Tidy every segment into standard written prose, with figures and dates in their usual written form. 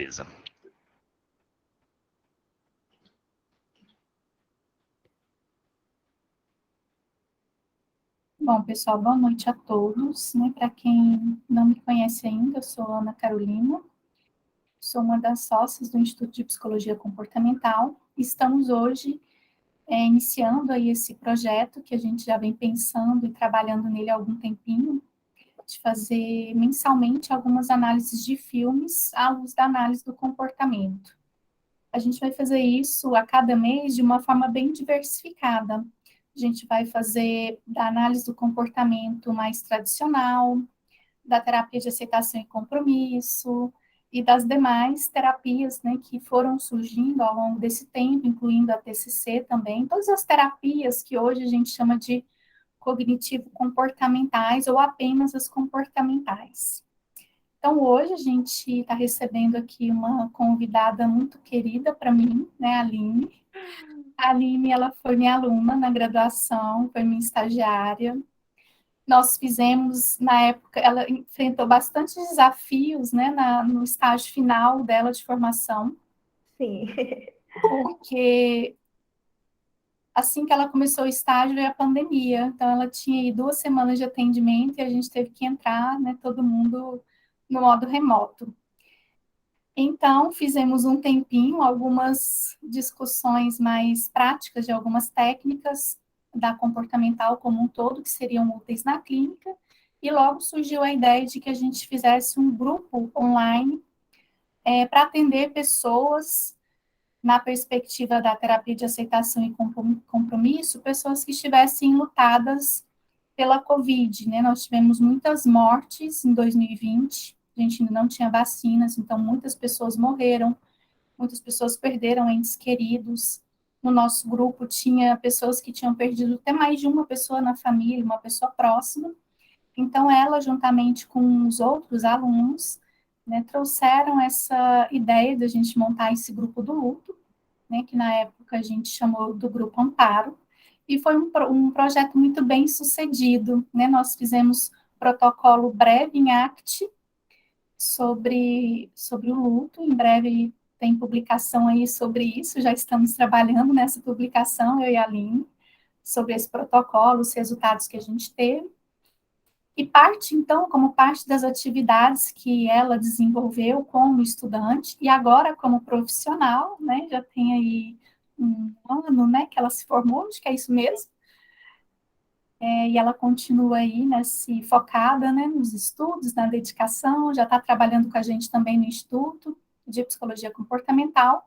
gentileza. Bom, pessoal, boa noite a todos. Para quem não me conhece ainda, eu sou Ana Carolina, sou uma das sócias do Instituto de Psicologia Comportamental. Estamos hoje iniciando aí esse projeto que a gente já vem pensando e trabalhando nele há algum tempinho, de fazer mensalmente algumas análises de filmes à luz da análise do comportamento. A gente vai fazer isso a cada mês de uma forma bem diversificada. A gente vai fazer da análise do comportamento mais tradicional, da terapia de aceitação e compromisso, e das demais terapias, né, que foram surgindo ao longo desse tempo, incluindo a TCC também, todas as terapias que hoje a gente chama de cognitivo-comportamentais ou apenas as comportamentais. Então, hoje a gente está recebendo aqui uma convidada muito querida para mim, né, a Aline. A Aline, ela foi minha aluna na graduação, foi minha estagiária. Nós fizemos, na época, ela enfrentou bastante desafios, né, no estágio final dela de formação. Sim. Porque assim que ela começou o estágio, veio a pandemia. Então, ela tinha aí 2 semanas de atendimento e a gente teve que entrar, né, todo mundo no modo remoto. Então, fizemos um tempinho, algumas discussões mais práticas de algumas técnicas da comportamental como um todo, que seriam úteis na clínica, e logo surgiu a ideia de que a gente fizesse um grupo online para atender pessoas na perspectiva da terapia de aceitação e compromisso, pessoas que estivessem lutadas pela Covid, né? Nós tivemos muitas mortes em 2020, a gente ainda não tinha vacinas, então muitas pessoas morreram, muitas pessoas perderam entes queridos. No nosso grupo tinha pessoas que tinham perdido até mais de uma pessoa na família, uma pessoa próxima. Então ela, juntamente com os outros alunos, né, trouxeram essa ideia de a gente montar esse grupo do luto, né, que na época a gente chamou do Grupo Amparo, e foi um projeto muito bem sucedido, né? Nós fizemos protocolo breve em ACT sobre o luto, em breve tem publicação aí sobre isso, já estamos trabalhando nessa publicação, eu e a Aline, sobre esse protocolo, os resultados que a gente teve. E parte, então, como parte das atividades que ela desenvolveu como estudante e agora como profissional, né, já tem aí um ano, né, que ela se formou, acho que é isso mesmo, e ela continua aí, né, focada, né, nos estudos, na dedicação, já está trabalhando com a gente também no Instituto de Psicologia Comportamental.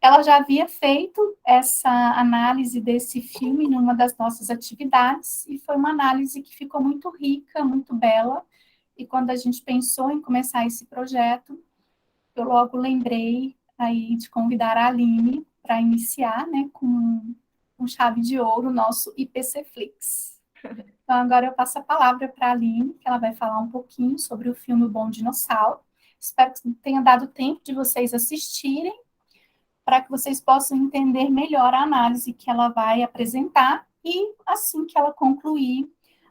Ela já havia feito essa análise desse filme numa das nossas atividades, e foi uma análise que ficou muito rica, muito bela, e quando a gente pensou em começar esse projeto, eu logo lembrei aí de convidar a Aline para iniciar, né, com chave de ouro, o nosso IPC Flix. Então, agora eu passo a palavra para a Aline, que ela vai falar um pouquinho sobre o filme O Bom Dinossauro. Espero que tenha dado tempo de vocês assistirem, para que vocês possam entender melhor a análise que ela vai apresentar, e assim que ela concluir,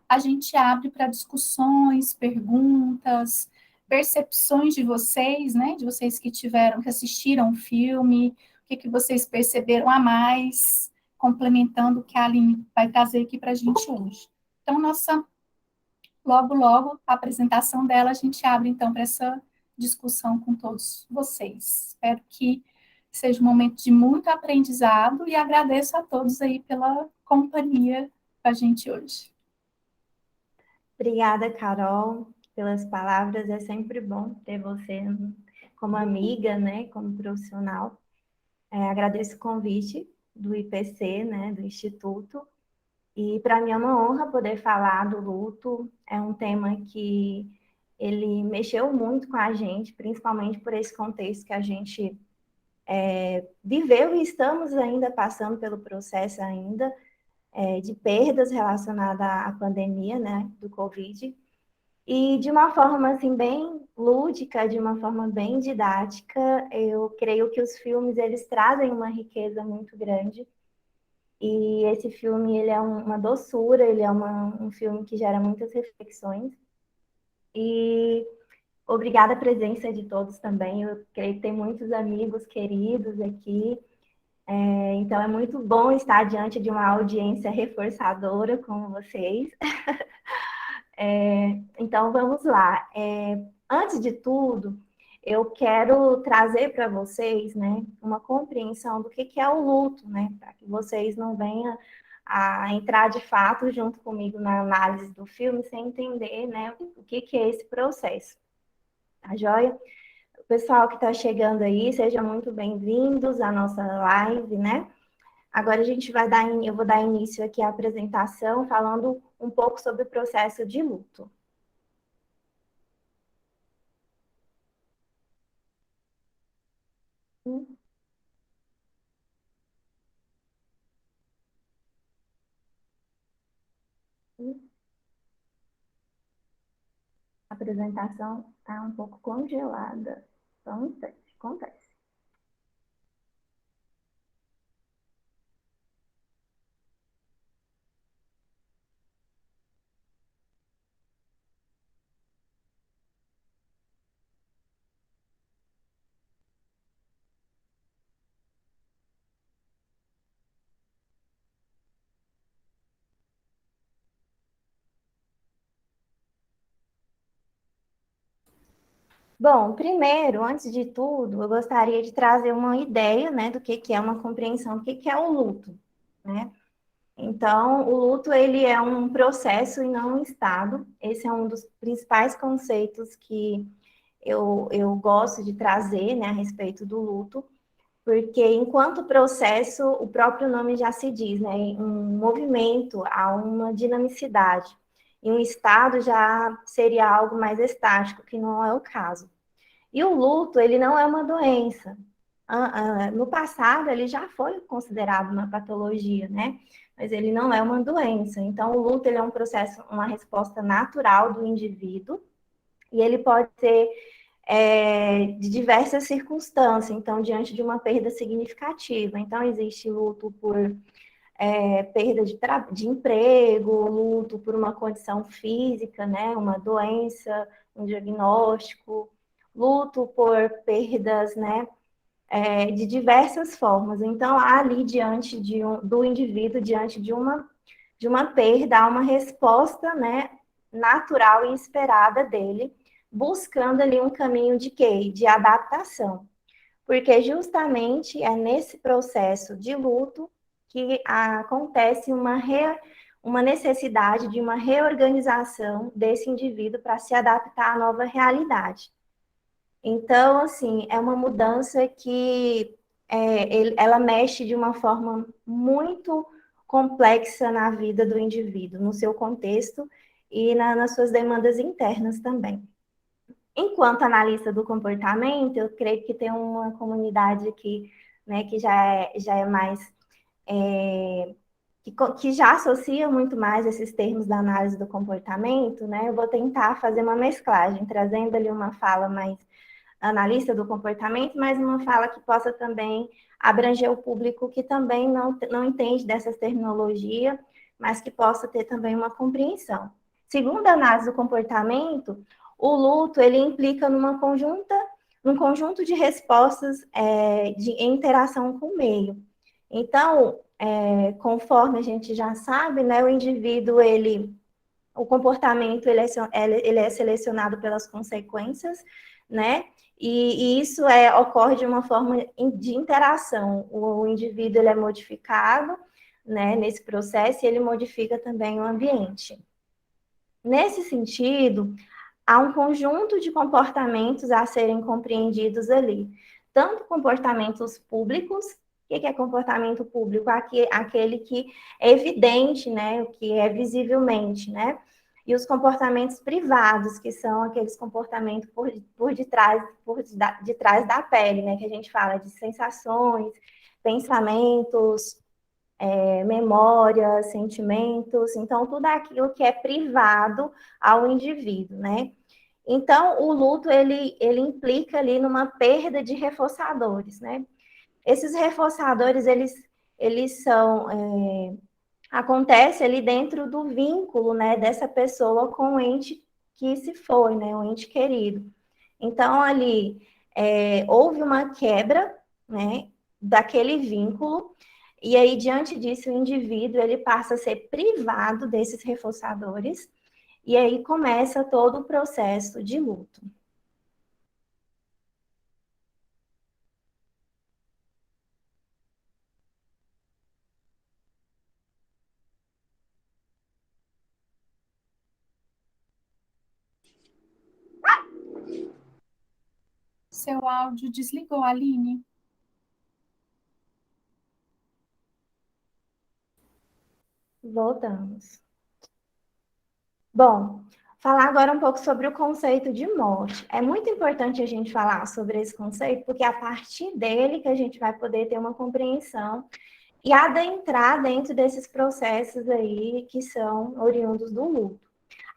a gente abre para discussões, perguntas, percepções de vocês, né, de vocês que assistiram o filme, o que vocês perceberam a mais, complementando o que a Aline vai trazer aqui para a gente hoje. Então, logo, a apresentação dela, a gente abre, então, para essa discussão com todos vocês. Espero que seja um momento de muito aprendizado e agradeço a todos aí pela companhia com a gente hoje. Obrigada, Carol, pelas palavras. É sempre bom ter você como amiga, né, como profissional. Agradeço o convite do IPC, né, do Instituto. E para mim é uma honra poder falar do luto. É um tema que ele mexeu muito com a gente, principalmente por esse contexto que a gente viveu e estamos ainda passando pelo processo ainda de perdas relacionadas à pandemia, né, do Covid. E de uma forma assim bem lúdica, de uma forma bem didática, eu creio que os filmes eles trazem uma riqueza muito grande. E esse filme ele é uma doçura, ele é um filme que gera muitas reflexões. E Obrigada a presença de todos também. Eu creio que tem muitos amigos queridos aqui. Então, é muito bom estar diante de uma audiência reforçadora como vocês. Então, vamos lá. Antes de tudo, eu quero trazer para vocês, né, uma compreensão do que é o luto, né, para que vocês não venham a entrar de fato junto comigo na análise do filme sem entender, né, o que é esse processo. Tá joia? O pessoal que está chegando aí, sejam muito bem-vindos à nossa live, né? Agora a gente vai eu vou dar início aqui à apresentação falando um pouco sobre o processo de luto. A apresentação está um pouco congelada. Só um instante, acontece. Bom, primeiro, antes de tudo, eu gostaria de trazer uma ideia, né, do que é uma compreensão do que é o luto, né? Então, o luto, ele é um processo e não um estado. Esse é um dos principais conceitos que eu gosto de trazer, né, a respeito do luto, porque enquanto processo, o próprio nome já se diz, né, um movimento, há uma dinamicidade. E um estado já seria algo mais estático, que não é o caso. E o luto, ele não é uma doença. No passado, ele já foi considerado uma patologia, né? Mas ele não é uma doença. Então, o luto, ele é um processo, uma resposta natural do indivíduo, e ele pode ser de diversas circunstâncias. Então, diante de uma perda significativa. Então, existe luto por perda de emprego, luto por uma condição física, né? Uma doença, um diagnóstico, luto por perdas, né? De diversas formas. Então, há ali diante do indivíduo, diante de uma perda, há uma resposta, né, natural e esperada dele, buscando ali um caminho de quê? De adaptação. Porque justamente é nesse processo de luto que acontece uma necessidade de uma reorganização desse indivíduo para se adaptar à nova realidade. Então, assim, é uma mudança que ela mexe de uma forma muito complexa na vida do indivíduo, no seu contexto e nas suas demandas internas também. Enquanto analista do comportamento, eu creio que tem uma comunidade aqui, né, que já é mais que já associa muito mais esses termos da análise do comportamento, né? Eu vou tentar fazer uma mesclagem, trazendo ali uma fala mais analista do comportamento, mas uma fala que possa também abranger o público que também não entende dessas terminologias, mas que possa ter também uma compreensão. Segundo a análise do comportamento, o luto ele implica num conjunto de respostas em interação com o meio. Então, conforme a gente já sabe, né, o indivíduo o comportamento ele é selecionado pelas consequências, né? E isso ocorre de uma forma de interação. O indivíduo ele é modificado, né, nesse processo e ele modifica também o ambiente. Nesse sentido, há um conjunto de comportamentos a serem compreendidos ali. Tanto comportamentos públicos, o que é comportamento público? Aquele que é evidente, né? O que é visivelmente, né? E os comportamentos privados, que são aqueles comportamentos de trás da pele, né? Que a gente fala de sensações, pensamentos, memórias, sentimentos, então tudo aquilo que é privado ao indivíduo, né? Então, o luto, ele implica ali numa perda de reforçadores, né? Esses reforçadores, eles acontece ali dentro do vínculo, né, dessa pessoa com o ente que se foi, né, o ente querido. Então, ali, houve uma quebra, né, daquele vínculo, e aí, diante disso, o indivíduo ele passa a ser privado desses reforçadores, e aí começa todo o processo de luto. Seu áudio desligou, Aline. Voltamos. Bom, falar agora um pouco sobre o conceito de morte. É muito importante a gente falar sobre esse conceito, porque é a partir dele que a gente vai poder ter uma compreensão e adentrar dentro desses processos aí que são oriundos do luto.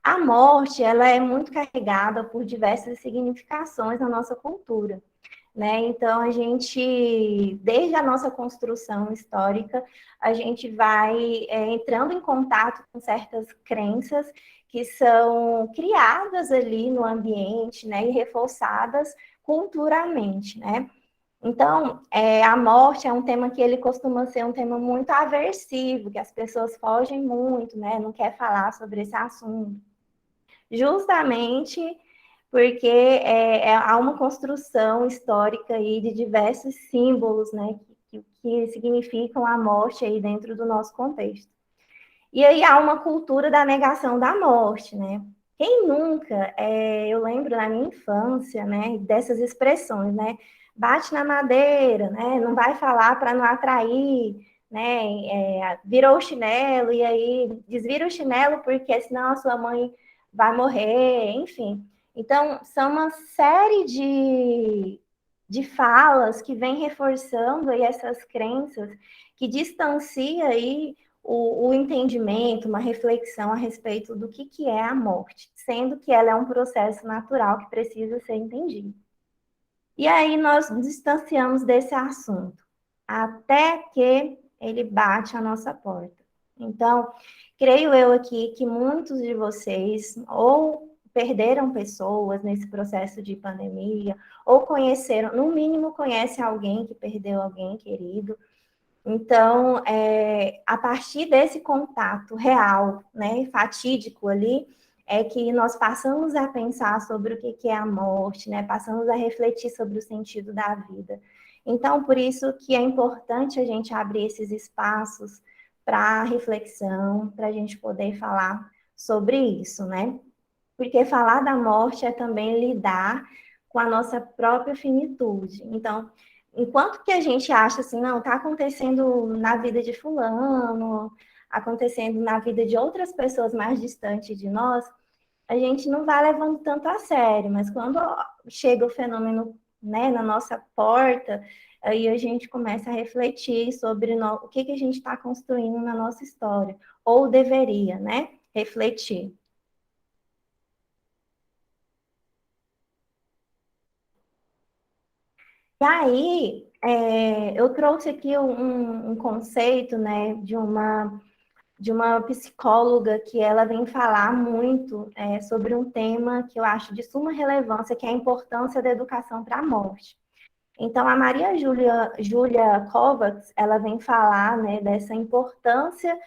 A morte, ela é muito carregada por diversas significações na nossa cultura, né? Então, a gente, desde a nossa construção histórica, a gente vai entrando em contato com certas crenças que são criadas ali no ambiente, né? E reforçadas culturalmente, né? Então, a morte é um tema que ele costuma ser um tema muito aversivo, que as pessoas fogem muito, né? Não quer falar sobre esse assunto. Justamente porque há uma construção histórica aí de diversos símbolos, né? Que significam a morte aí dentro do nosso contexto. E aí há uma cultura da negação da morte, né? Quem nunca, eu lembro na minha infância, né, dessas expressões, né? Bate na madeira, né? Não vai falar para não atrair, né? Virou o chinelo e aí desvira o chinelo porque senão a sua mãe vai morrer, enfim. Então, são uma série de falas que vem reforçando aí essas crenças que distancia aí o entendimento, uma reflexão a respeito do que é a morte, sendo que ela é um processo natural que precisa ser entendido. E aí nós nos distanciamos desse assunto, até que ele bate a nossa porta. Então, creio eu aqui que muitos de vocês ou perderam pessoas nesse processo de pandemia, ou conheceram, no mínimo conhece alguém que perdeu alguém querido, então, a partir desse contato real, né, fatídico ali, é que nós passamos a pensar sobre o que é a morte, né, passamos a refletir sobre o sentido da vida. Então, por isso que é importante a gente abrir esses espaços para reflexão, para a gente poder falar sobre isso, né? Porque falar da morte é também lidar com a nossa própria finitude. Então, enquanto que a gente acha assim, não, está acontecendo na vida de fulano, acontecendo na vida de outras pessoas mais distantes de nós, a gente não vai levando tanto a sério, mas quando chega o fenômeno, né, na nossa porta, aí a gente começa a refletir sobre o que a gente está construindo na nossa história, ou deveria, né, refletir. E aí, eu trouxe aqui um conceito, né, de uma psicóloga que ela vem falar muito sobre um tema que eu acho de suma relevância, que é a importância da educação para a morte. Então, a Maria Júlia Kovacs, ela vem falar, né, dessa importância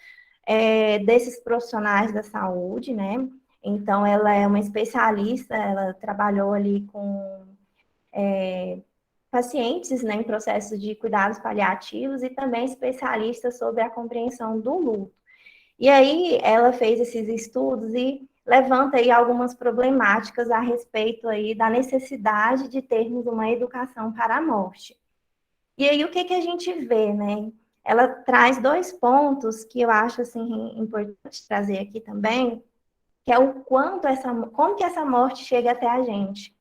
desses profissionais da saúde, né? Então, ela é uma especialista, ela trabalhou ali com pacientes, né, em processo de cuidados paliativos e também especialista sobre a compreensão do luto. E aí ela fez esses estudos e levanta aí algumas problemáticas a respeito aí da necessidade de termos uma educação para a morte. E aí o que a gente vê, né? Ela traz dois pontos que eu acho assim importante trazer aqui também, que é o quanto como que essa morte chega até a gente.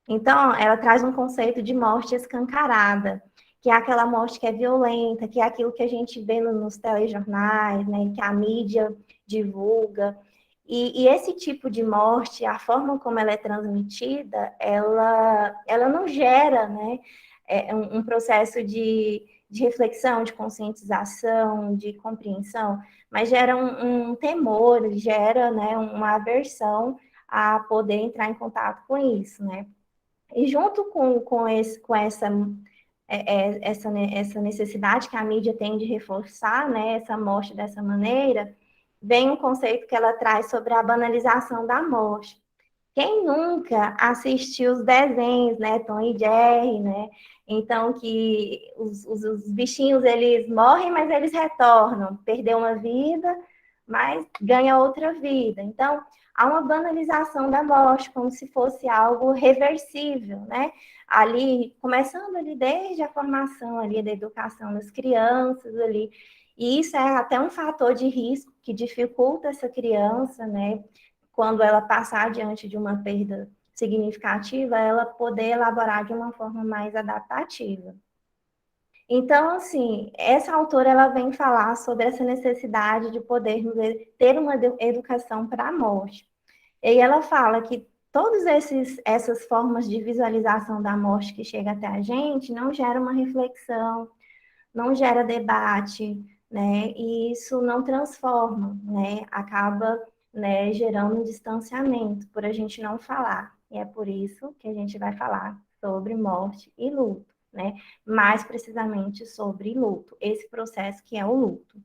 Então, ela traz um conceito de morte escancarada, que é aquela morte que é violenta, que é aquilo que a gente vê nos telejornais, né, que a mídia divulga. E esse tipo de morte, a forma como ela é transmitida, ela não gera, né, um processo de reflexão, de conscientização, de compreensão, mas gera um temor, gera, né, uma aversão a poder entrar em contato com isso, né? E junto com essa necessidade que a mídia tem de reforçar, né, essa morte dessa maneira, vem um conceito que ela traz sobre a banalização da morte. Quem nunca assistiu os desenhos, né, Tom e Jerry, né? Então, que os bichinhos, eles morrem, mas eles retornam. Perdeu uma vida, mas ganha outra vida. Então, há uma banalização da morte, como se fosse algo reversível, né? Ali, começando ali desde a formação ali da educação das crianças ali. E isso é até um fator de risco que dificulta essa criança, né? Quando ela passar diante de uma perda significativa, ela poder elaborar de uma forma mais adaptativa. Então, assim, essa autora ela vem falar sobre essa necessidade de podermos ter uma educação para a morte. E ela fala que todas essas formas de visualização da morte que chega até a gente não gera uma reflexão, não gera debate, né? E isso não transforma, né? Acaba, né, gerando um distanciamento por a gente não falar. E é por isso que a gente vai falar sobre morte e luto, né? Mais precisamente sobre luto, esse processo que é o luto.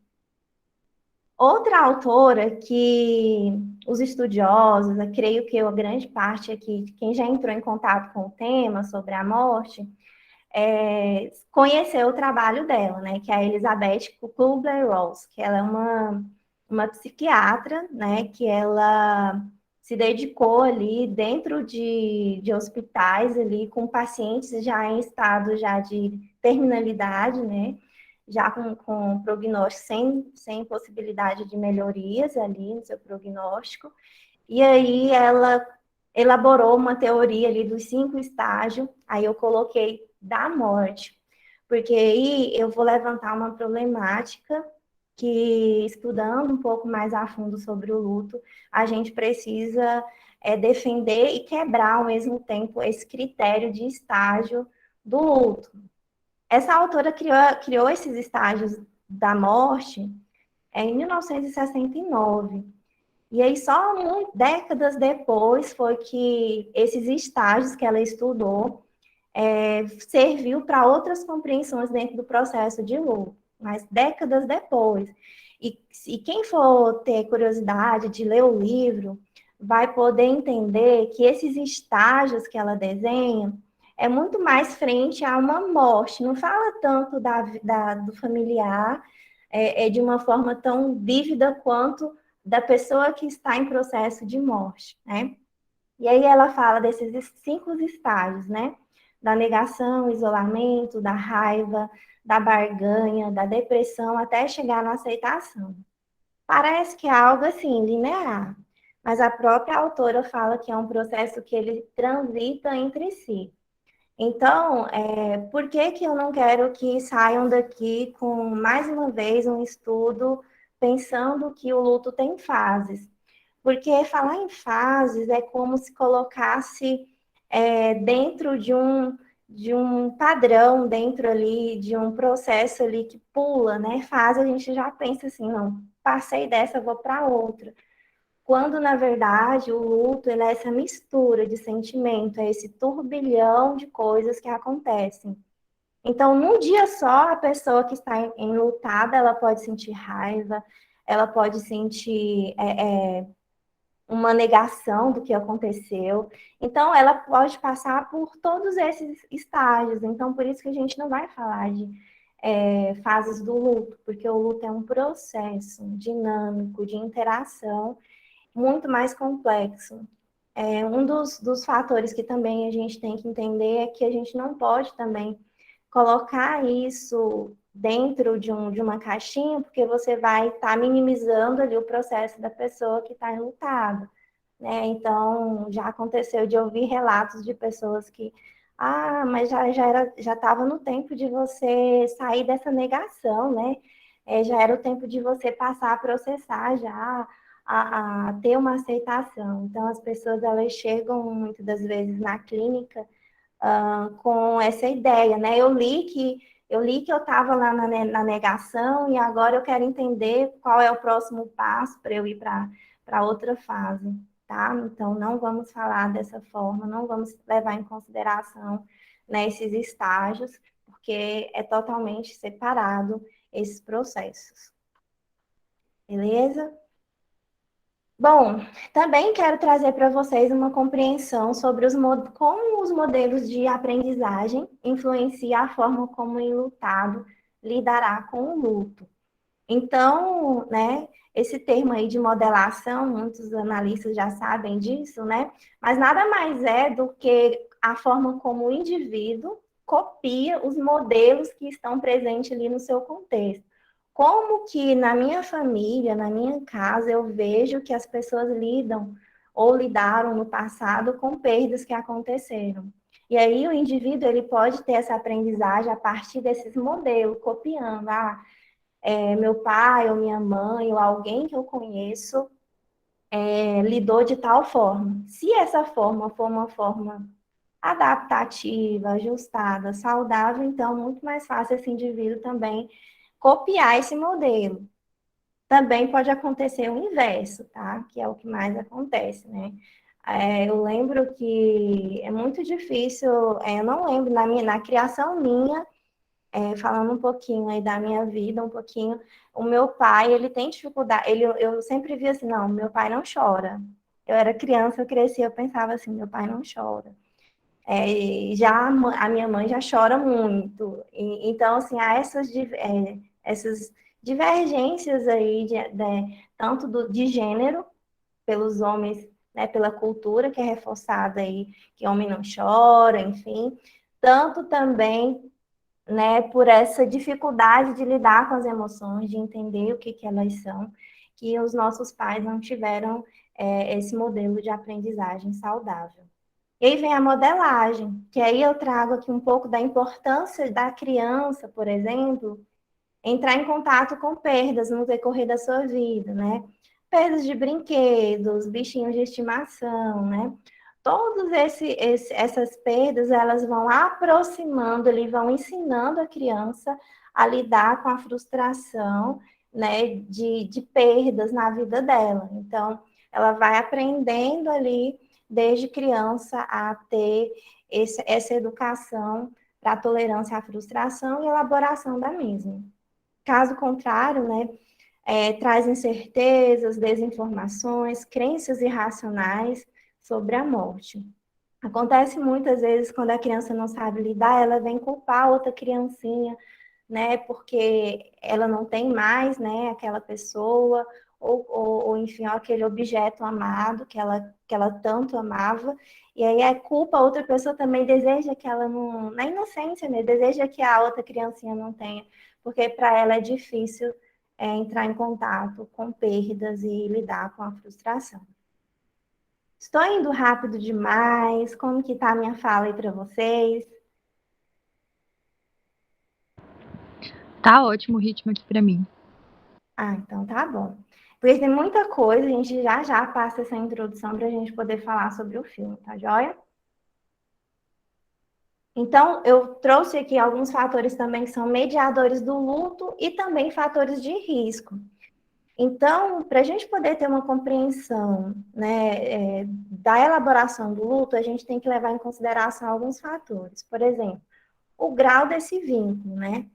Outra autora que os estudiosos, eu creio que a grande parte aqui, quem já entrou em contato com o tema sobre a morte, conhecer o trabalho dela, né, que é a Elizabeth Kubler-Ross, que ela é uma psiquiatra, né, que ela se dedicou ali dentro de hospitais ali com pacientes já em estado já de terminalidade, né, já com prognóstico sem possibilidade de melhorias ali no seu prognóstico. E aí ela elaborou uma teoria ali dos 5 estágios, aí eu coloquei da morte, porque aí eu vou levantar uma problemática que, estudando um pouco mais a fundo sobre o luto, a gente precisa defender e quebrar ao mesmo tempo esse critério de estágio do luto. Essa autora criou esses estágios da morte em 1969. E aí, só décadas depois, foi que esses estágios que ela estudou serviu para outras compreensões dentro do processo de luto, mas décadas depois. E quem for ter curiosidade de ler o livro, vai poder entender que esses estágios que ela desenha é muito mais frente a uma morte, não fala tanto do familiar, de uma forma tão vívida quanto da pessoa que está em processo de morte, né? E aí ela fala desses 5 estágios, né? Da negação, isolamento, da raiva, da barganha, da depressão, até chegar na aceitação. Parece que é algo assim, linear, mas a própria autora fala que é um processo que ele transita entre si. Então, por que que eu não quero que saiam daqui com, mais uma vez, um estudo pensando que o luto tem fases? Porque falar em fases é como se colocasse dentro de um padrão, dentro ali de um processo ali que pula, né? Fase a gente já pensa assim, não, passei dessa, vou para outra. Quando, na verdade, o luto ele é essa mistura de sentimento, é esse turbilhão de coisas que acontecem. Então, num dia só, a pessoa que está enlutada, ela pode sentir raiva, ela pode sentir uma negação do que aconteceu. Então, ela pode passar por todos esses estágios. Então, por isso que a gente não vai falar de fases do luto, porque o luto é um processo dinâmico de interação muito mais complexo. Um dos fatores que também a gente tem que entender é que a gente não pode também colocar isso dentro de uma caixinha, porque você vai estar minimizando ali o processo da pessoa que está enlutada, né? Então, já aconteceu de ouvir relatos de pessoas que, mas já estava no tempo de você sair dessa negação, né? Já era o tempo de você passar a processar já, a ter uma aceitação. Então, as pessoas, elas chegam muitas das vezes na clínica com essa ideia, né? Eu li que eu estava lá na negação e agora eu quero entender qual é o próximo passo para eu ir para outra fase. tá? Então, não vamos falar dessa forma, não vamos levar em consideração, né, esses estágios, porque é totalmente separado esses processos. Beleza? Bom, também quero trazer para vocês uma compreensão sobre como os modelos de aprendizagem influenciam a forma como o enlutado lidará com o luto. Então, né, esse termo aí de modelação, muitos analistas já sabem disso, né? Mas nada mais é do que a forma como o indivíduo copia os modelos que estão presentes ali no seu contexto. Como que na minha família, na minha casa, eu vejo que as pessoas lidam ou lidaram no passado com perdas que aconteceram. E aí o indivíduo ele pode ter essa aprendizagem a partir desses modelos, copiando. Meu pai ou minha mãe ou alguém que eu conheço lidou de tal forma. Se essa forma for uma forma adaptativa, ajustada, saudável, então é muito mais fácil esse indivíduo também copiar esse modelo. Também pode acontecer o inverso, tá? Que é o que mais acontece, né? Eu lembro que é muito difícil, eu não lembro, na criação minha, falando um pouquinho aí da minha vida, um pouquinho, o meu pai, ele tem dificuldade, eu sempre vi assim, não, meu pai não chora. Eu era criança, eu cresci, eu pensava assim, meu pai não chora. Já a minha mãe já chora muito. Então, assim, há essas divergências aí, tanto de gênero, pelos homens, né, pela cultura que é reforçada aí, que homem não chora, enfim, tanto também, né, por essa dificuldade de lidar com as emoções, de entender o que elas são, que os nossos pais não tiveram esse modelo de aprendizagem saudável. E aí vem a modelagem, que aí eu trago aqui um pouco da importância da criança, por exemplo, entrar em contato com perdas no decorrer da sua vida, né? Perdas de brinquedos, bichinhos de estimação, né? Todas essas perdas, elas vão aproximando, eles vão ensinando a criança a lidar com a frustração, né, de perdas na vida dela. Então, ela vai aprendendo ali, desde criança, a ter essa educação para a tolerância à frustração e elaboração da mesma. Caso contrário, né, traz incertezas, desinformações, crenças irracionais sobre a morte. Acontece muitas vezes quando a criança não sabe lidar, ela vem culpar outra criancinha, né, porque ela não tem mais, né, aquela pessoa, ou enfim, aquele objeto amado que ela tanto amava, e aí a culpa, a outra pessoa também deseja que ela não, na inocência, né, deseja que a outra criancinha não tenha, porque para ela é difícil entrar em contato com perdas e lidar com a frustração. Estou indo rápido demais, como que tá a minha fala aí para vocês? Tá ótimo o ritmo aqui para mim. Então tá bom. Porque tem muita coisa, a gente já passa essa introdução para a gente poder falar sobre o filme, tá joia? Então, eu trouxe aqui alguns fatores também que são mediadores do luto e também fatores de risco. Então, para a gente poder ter uma compreensão, né, da elaboração do luto, a gente tem que levar em consideração alguns fatores. Por exemplo, o grau desse vínculo, né?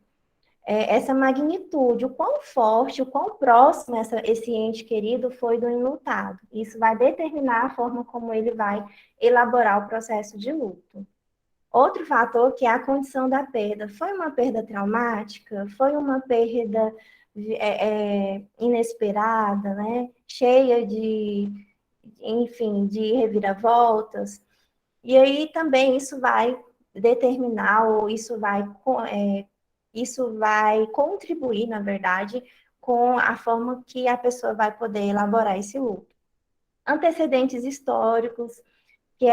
Essa magnitude, o quão forte, o quão próximo esse ente querido foi do enlutado. Isso vai determinar a forma como ele vai elaborar o processo de luto. Outro fator que é a condição da perda. Foi uma perda traumática? Foi uma perda inesperada, né? Cheia enfim, de reviravoltas? E aí também isso vai determinar, ou isso vai contribuir, na verdade, com a forma que a pessoa vai poder elaborar esse luto. Antecedentes históricos, que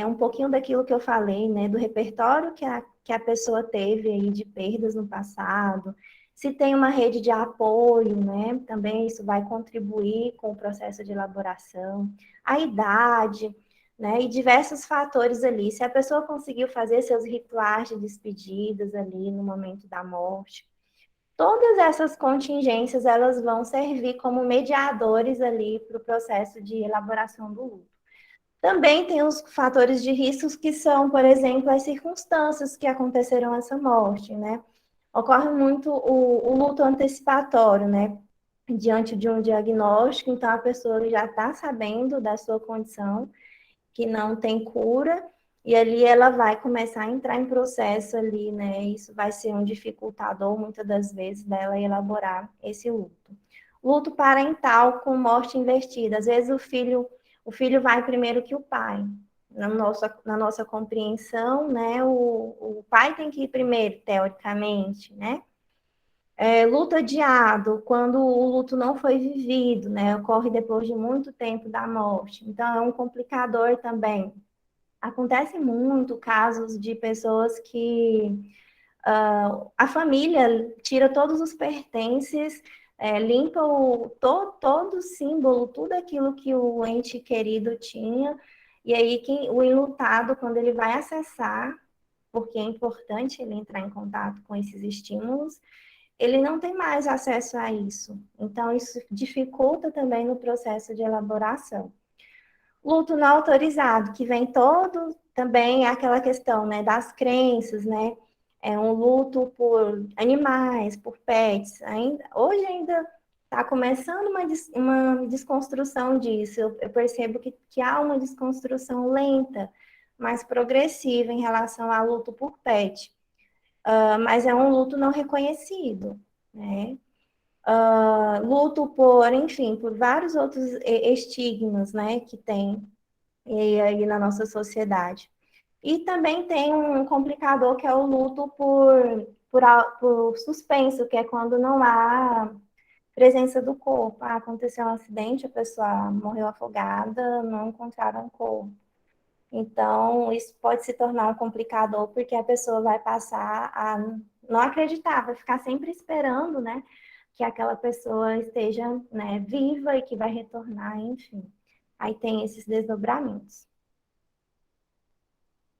um pouquinho daquilo que eu falei, né, do repertório que a pessoa teve aí de perdas no passado, se tem uma rede de apoio, né, também isso vai contribuir com o processo de elaboração, a idade, né, e diversos fatores ali. Se a pessoa conseguiu fazer seus rituais de despedidas ali no momento da morte, Todas essas contingências, elas vão servir como mediadores ali para o processo de elaboração do luto. Também tem os fatores de riscos que são, por exemplo, as circunstâncias que aconteceram essa morte, né? Ocorre muito o luto antecipatório, né? Diante de um diagnóstico, então a pessoa já está sabendo da sua condição, que não tem cura, e ali ela vai começar a entrar em processo ali, né? Isso vai ser um dificultador, muitas das vezes, dela elaborar esse luto. Luto parental com morte invertida. Às vezes o filho vai primeiro que o pai. Na nossa compreensão, né? O pai tem que ir primeiro, teoricamente, né? Luto adiado, quando o luto não foi vivido, né? Ocorre depois de muito tempo da morte. Então, é um complicador também. Acontece muito casos de pessoas que a família tira todos os pertences, limpa todo o símbolo, tudo aquilo que o ente querido tinha, e aí o enlutado, quando ele vai acessar, porque é importante ele entrar em contato com esses estímulos, ele não tem mais acesso a isso. Então, isso dificulta também no processo de elaboração. Luto não autorizado, que vem todo também aquela questão, né, das crenças, né? É um luto por animais, por pets. Hoje ainda está começando uma desconstrução disso. Eu percebo que há uma desconstrução lenta, mas progressiva em relação ao luto por pet. Mas é um luto não reconhecido, né? Luto por, enfim, por vários outros estigmas, né, que tem aí na nossa sociedade. E também tem um complicador que é o luto por suspenso, que é quando não há presença do corpo. Aconteceu um acidente, a pessoa morreu afogada, não encontraram o corpo. Então, isso pode se tornar um complicador, porque a pessoa vai passar a não acreditar, vai ficar sempre esperando, né, que aquela pessoa esteja, né, viva e que vai retornar, enfim. Aí tem esses desdobramentos.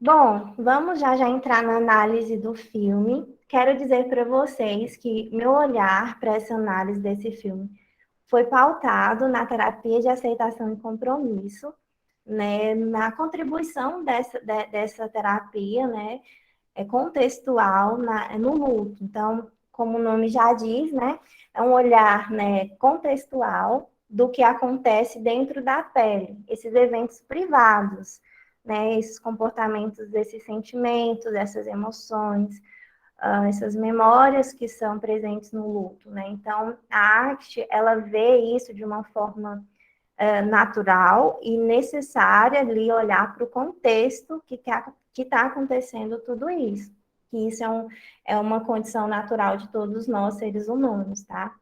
Bom, vamos já entrar na análise do filme. Quero dizer para vocês que meu olhar para essa análise desse filme foi pautado na terapia de aceitação e compromisso, né, na contribuição dessa terapia, né, contextual no luto. Então, como o nome já diz, né, é um olhar, né, contextual do que acontece dentro da pele, esses eventos privados, né, esses comportamentos, esses sentimentos, essas emoções, essas memórias que são presentes no luto, né? Então, a arte, ela vê isso de uma forma natural e necessária ali olhar para o contexto que está acontecendo tudo isso. Que isso é uma condição natural de todos nós, seres humanos, tá?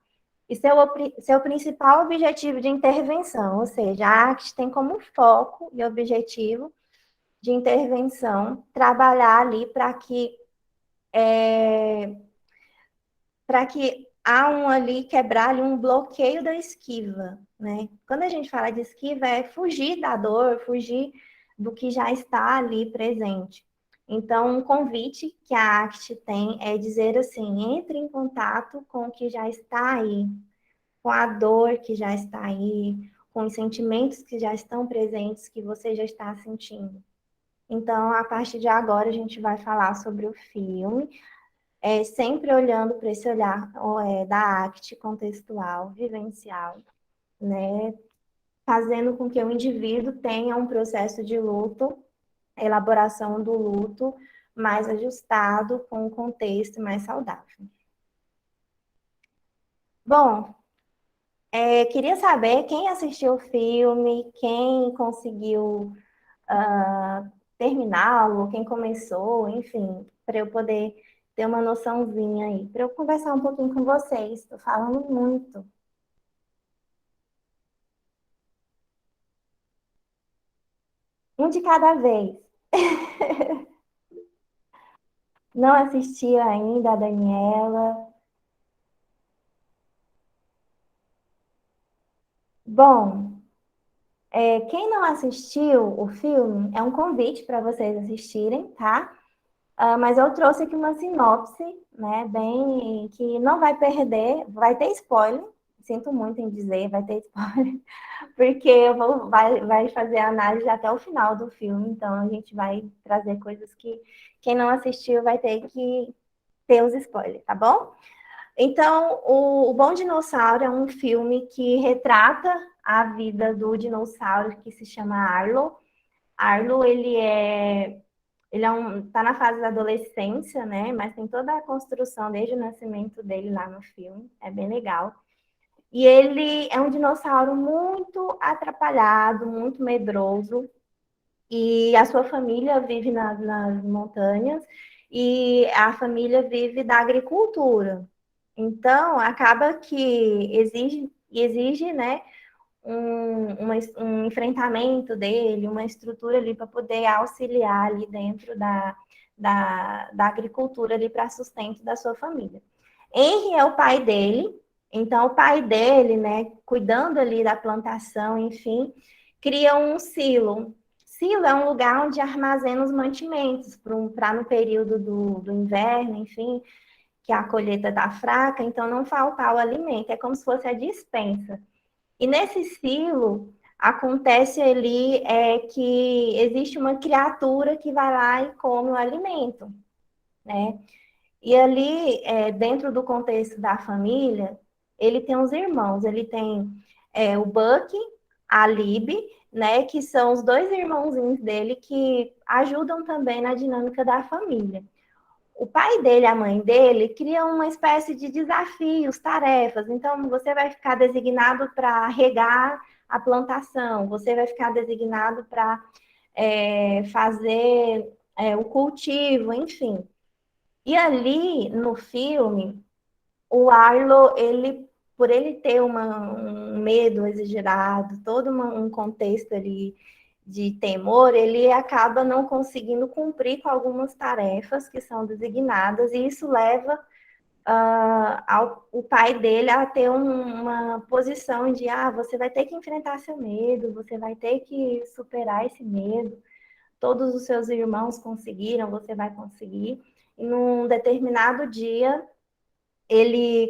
E seu principal objetivo de intervenção, ou seja, a arte tem como foco e objetivo de intervenção trabalhar ali para que há ali quebrar ali um bloqueio da esquiva, né? Quando a gente fala de esquiva é fugir da dor, fugir do que já está ali presente. Então, um convite que a ACT tem é dizer assim: entre em contato com o que já está aí, com a dor que já está aí, com os sentimentos que já estão presentes, que você já está sentindo. Então, a partir de agora, a gente vai falar sobre o filme, sempre olhando para esse olhar da arte contextual, vivencial, né? Fazendo com que o indivíduo tenha um processo de luto, elaboração do luto mais ajustado com um contexto mais saudável. Bom, queria saber quem assistiu o filme, quem conseguiu terminá-lo, quem começou, enfim, para eu poder ter uma noçãozinha aí, para eu conversar um pouquinho com vocês. Estou falando muito. Um de cada vez. Não assisti ainda a Daniela. Bom, quem não assistiu o filme, é um convite para vocês assistirem, tá? Mas eu trouxe aqui uma sinopse, né, bem que não vai perder, vai ter spoiler, sinto muito em dizer, vai ter spoiler, porque vai fazer a análise até o final do filme, então a gente vai trazer coisas que quem não assistiu vai ter que ter os spoilers, tá bom? Então, o Bom Dinossauro é um filme que retrata a vida do dinossauro que se chama Arlo. Arlo, tá na fase da adolescência, né? Mas tem toda a construção desde o nascimento dele lá no filme. É bem legal. E ele é um dinossauro muito atrapalhado, muito medroso. E a sua família vive nas montanhas e a família vive da agricultura. Então, acaba que exige, né, um enfrentamento dele, uma estrutura ali para poder auxiliar ali dentro da agricultura ali para sustento da sua família. Henry é o pai dele, então o pai dele, né, cuidando ali da plantação, enfim, cria um silo. Silo é um lugar onde armazena os mantimentos para no período do inverno, enfim, que a colheita está fraca, então não faltar o alimento, é como se fosse a despensa. E nesse silo acontece ali que existe uma criatura que vai lá e come o alimento, né? E ali, dentro do contexto da família, ele tem os irmãos, ele tem o Buck, a Lib, né? Que são os dois irmãozinhos dele que ajudam também na dinâmica da família. O pai dele e a mãe dele criam uma espécie de desafios, tarefas. Então, você vai ficar designado para regar a plantação, você vai ficar designado para fazer o cultivo, enfim. E ali, no filme, o Arlo, por ele ter um medo exagerado, todo um contexto ali de temor, ele acaba não conseguindo cumprir com algumas tarefas que são designadas, e isso leva o pai dele a ter uma posição de, você vai ter que enfrentar seu medo, você vai ter que superar esse medo, todos os seus irmãos conseguiram, você vai conseguir. E num determinado dia, ele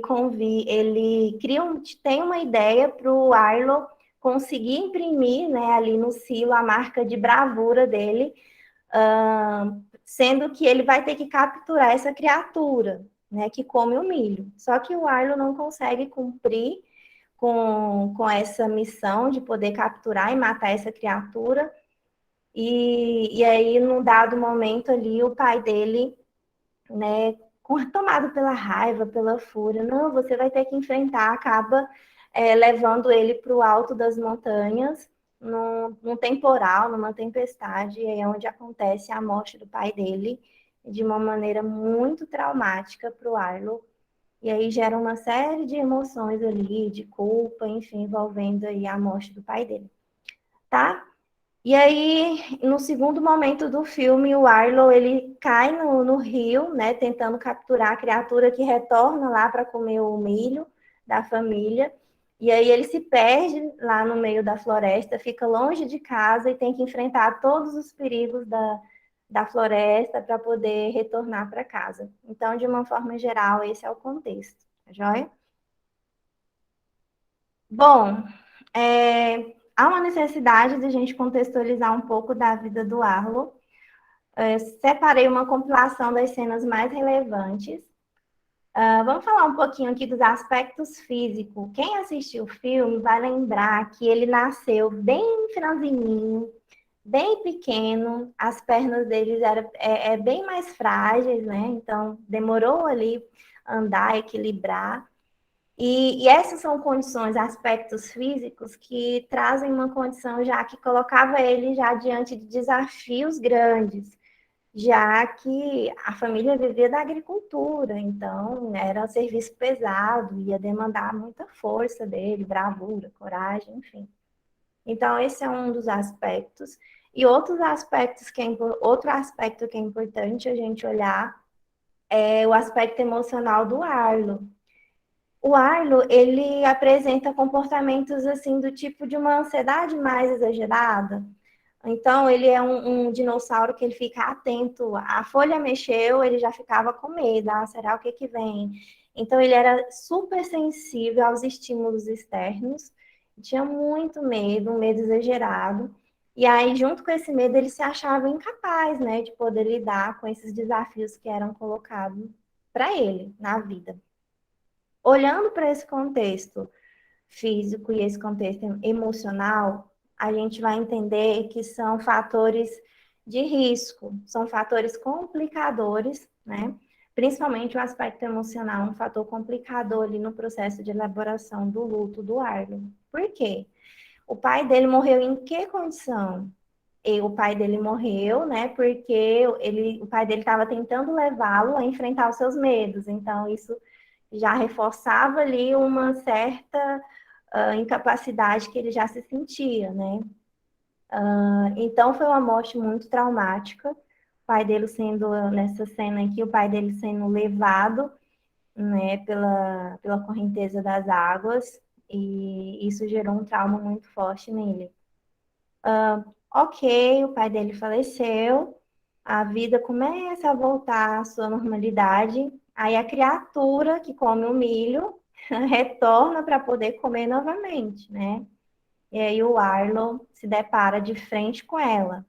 tem uma ideia para o Arlo conseguir imprimir, né, ali no silo a marca de bravura dele, sendo que ele vai ter que capturar essa criatura, né, que come o milho. Só que o Arlo não consegue cumprir com essa missão de poder capturar e matar essa criatura. E aí, num dado momento ali, o pai dele, né, tomado pela raiva, pela fúria, não, você vai ter que enfrentar, acaba levando ele para o alto das montanhas, num temporal, numa tempestade, e é onde acontece a morte do pai dele, de uma maneira muito traumática para o Arlo, e aí gera uma série de emoções ali, de culpa, enfim, envolvendo aí a morte do pai dele, tá? E aí, no segundo momento do filme, o Arlo, ele cai no rio, né, tentando capturar a criatura que retorna lá para comer o milho da família. E aí ele se perde lá no meio da floresta, fica longe de casa e tem que enfrentar todos os perigos da floresta para poder retornar para casa. Então, de uma forma geral, esse é o contexto, tá joia? Bom, há uma necessidade de a gente contextualizar um pouco da vida do Arlo. Separei uma compilação das cenas mais relevantes. Vamos falar um pouquinho aqui dos aspectos físicos. Quem assistiu o filme vai lembrar que ele nasceu bem franzininho, bem pequeno, as pernas deles eram bem mais frágeis, né? Então, demorou ali andar, equilibrar. E essas são condições, aspectos físicos que trazem uma condição já que colocava ele já diante de desafios grandes, já que a família vivia da agricultura, então era um serviço pesado, ia demandar muita força dele, bravura, coragem, enfim. Então esse é um dos aspectos. E outro aspecto que é importante a gente olhar é o aspecto emocional do Arlo. O Arlo, ele apresenta comportamentos assim do tipo de uma ansiedade mais exagerada, Então, ele é um dinossauro que ele fica atento. A folha mexeu, ele já ficava com medo. Ah, será o que que vem? Então, ele era super sensível aos estímulos externos, tinha muito medo, um medo exagerado. E aí, junto com esse medo, ele se achava incapaz, né, de poder lidar com esses desafios que eram colocados para ele na vida. Olhando para esse contexto físico e esse contexto emocional, a gente vai entender que são fatores de risco, são fatores complicadores, né? Principalmente o aspecto emocional, um fator complicador ali no processo de elaboração do luto do Arlo. Por quê? O pai dele morreu em que condição? E o pai dele morreu, né? Porque o pai dele estava tentando levá-lo a enfrentar os seus medos. Então, isso já reforçava ali uma certa incapacidade que ele já se sentia, né? Então foi uma morte muito traumática. O pai dele sendo, nessa cena aqui, o pai dele sendo levado, né, pela correnteza das águas, e isso gerou um trauma muito forte nele. Ok, o pai dele faleceu, a vida começa a voltar à sua normalidade, aí a criatura que come o milho retorna para poder comer novamente, né? E aí o Arlo se depara de frente com ela.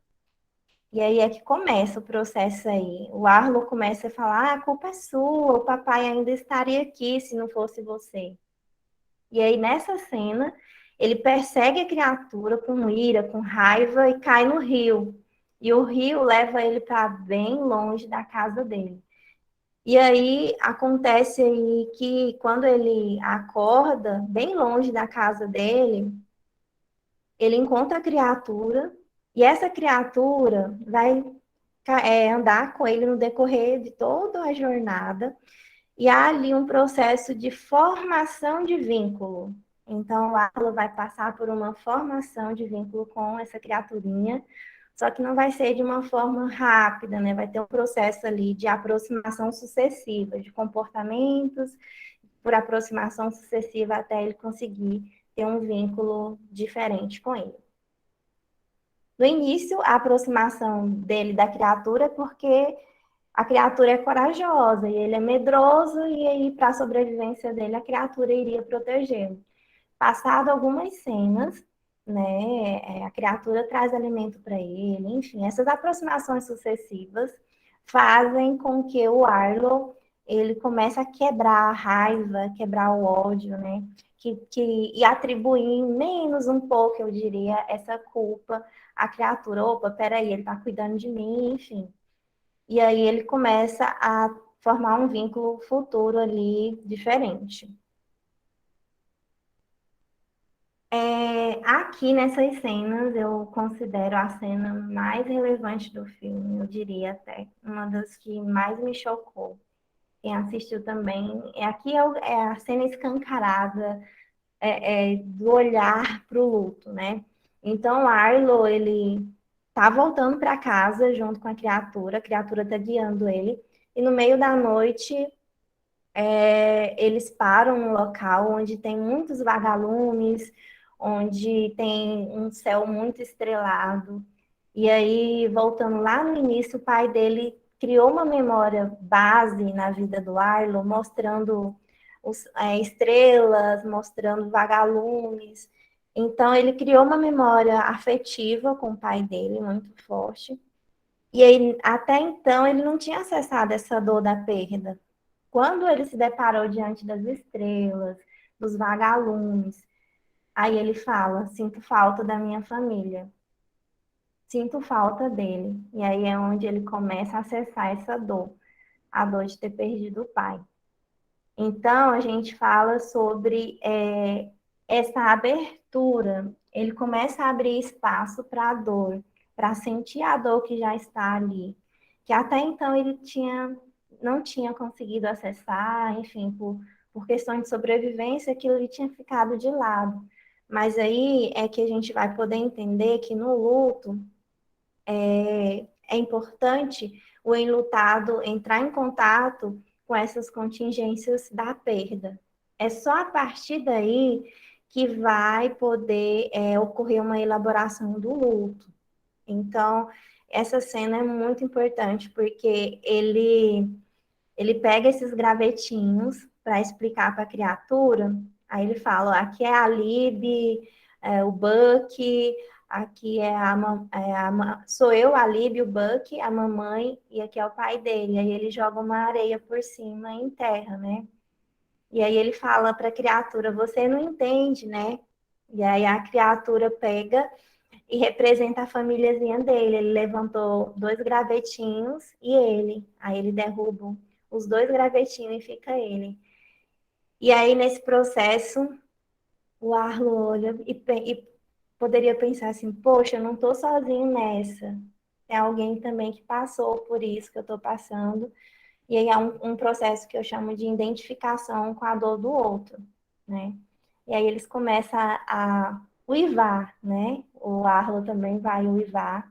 E aí é que começa o processo aí. O Arlo começa a falar: ah, a culpa é sua, o papai ainda estaria aqui se não fosse você. E aí nessa cena, ele persegue a criatura com ira, com raiva e cai no rio. E o rio leva ele para bem longe da casa dele. E aí acontece aí que quando ele acorda, bem longe da casa dele, ele encontra a criatura e essa criatura vai andar com ele no decorrer de toda a jornada e há ali um processo de formação de vínculo. Então, o Arlo vai passar por uma formação de vínculo com essa criaturinha, só que não vai ser de uma forma rápida, né? Vai ter um processo ali de aproximação sucessiva, de comportamentos, por aproximação sucessiva até ele conseguir ter um vínculo diferente com ele. No início, a aproximação dele da criatura é porque a criatura é corajosa e ele é medroso, e aí, para a sobrevivência dele, a criatura iria protegê-lo. Passado algumas cenas, né, a criatura traz alimento para ele, enfim, essas aproximações sucessivas fazem com que o Arlo ele comece a quebrar a raiva, quebrar o ódio, né, e atribuir menos um pouco, eu diria, essa culpa à criatura. Opa, peraí, ele está cuidando de mim, enfim. E aí ele começa a formar um vínculo futuro ali diferente. Aqui nessas cenas, eu considero a cena mais relevante do filme, eu diria até, uma das que mais me chocou. Quem assistiu também, aqui é a cena escancarada do olhar para o luto, né? Então, Arlo, ele tá voltando para casa junto com a criatura tá guiando ele, e no meio da noite, eles param num local onde tem muitos vagalumes, onde tem um céu muito estrelado. E aí, voltando lá no início, o pai dele criou uma memória base na vida do Arlo, mostrando estrelas, mostrando vagalumes. Então, ele criou uma memória afetiva com o pai dele, muito forte. E aí, até então, ele não tinha acessado essa dor da perda. Quando ele se deparou diante das estrelas, dos vagalumes, aí ele fala: sinto falta da minha família, sinto falta dele. E aí é onde ele começa a acessar essa dor, a dor de ter perdido o pai. Então, a gente fala sobre essa abertura. Ele começa a abrir espaço para a dor, para sentir a dor que já está ali, que até então ele não tinha conseguido acessar, enfim, por questões de sobrevivência, aquilo ele tinha ficado de lado. Mas aí é que a gente vai poder entender que no luto é importante o enlutado entrar em contato com essas contingências da perda. É só a partir daí que vai poder ocorrer uma elaboração do luto. Então, essa cena é muito importante, porque ele pega esses gravetinhos para explicar para a criatura. Aí ele fala: ó, aqui é a Lib, o Buck, aqui sou eu, a Lib, o Buck, a mamãe, e aqui é o pai dele. Aí ele joga uma areia por cima em terra, né? E aí ele fala para a criatura: você não entende, né? E aí a criatura pega e representa a famíliazinha dele. Ele levantou 2 gravetinhos e ele. Aí ele derruba os 2 gravetinhos e fica ele. E aí, nesse processo, o Arlo olha e poderia pensar assim: poxa, eu não estou sozinho nessa. Tem alguém também que passou por isso que eu estou passando. E aí é um processo que eu chamo de identificação com a dor do outro, né? E aí eles começam a uivar, né? O Arlo também vai uivar.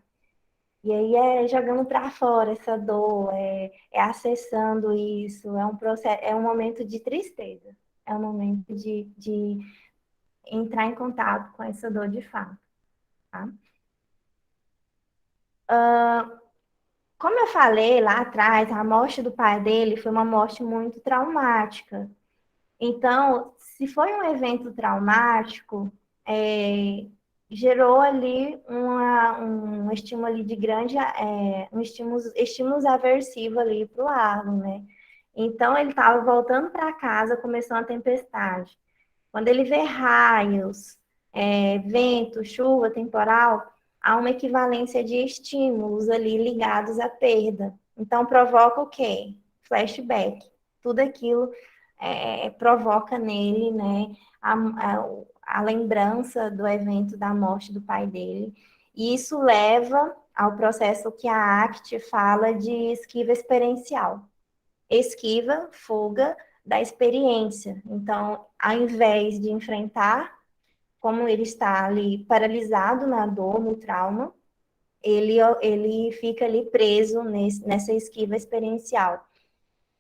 E aí é jogando para fora essa dor, é acessando isso, é um processo, é um momento de tristeza, é um momento de entrar em contato com essa dor de fato, tá? Como eu falei lá atrás, a morte do pai dele foi uma morte muito traumática. Então, se foi um evento traumático, gerou ali um estímulo ali de grande, estímulos aversivo ali para o Arlo, né? Então, ele estava voltando para casa, começou uma tempestade. Quando ele vê raios, vento, chuva, temporal, há uma equivalência de estímulos ali ligados à perda. Então, provoca o quê? Flashback. Tudo aquilo provoca nele, né, a lembrança do evento da morte do pai dele. E isso leva ao processo que a ACT fala de esquiva experiencial. Esquiva, fuga da experiência. Então, ao invés de enfrentar, como ele está ali paralisado na dor, no trauma, ele fica ali preso nessa esquiva experiencial.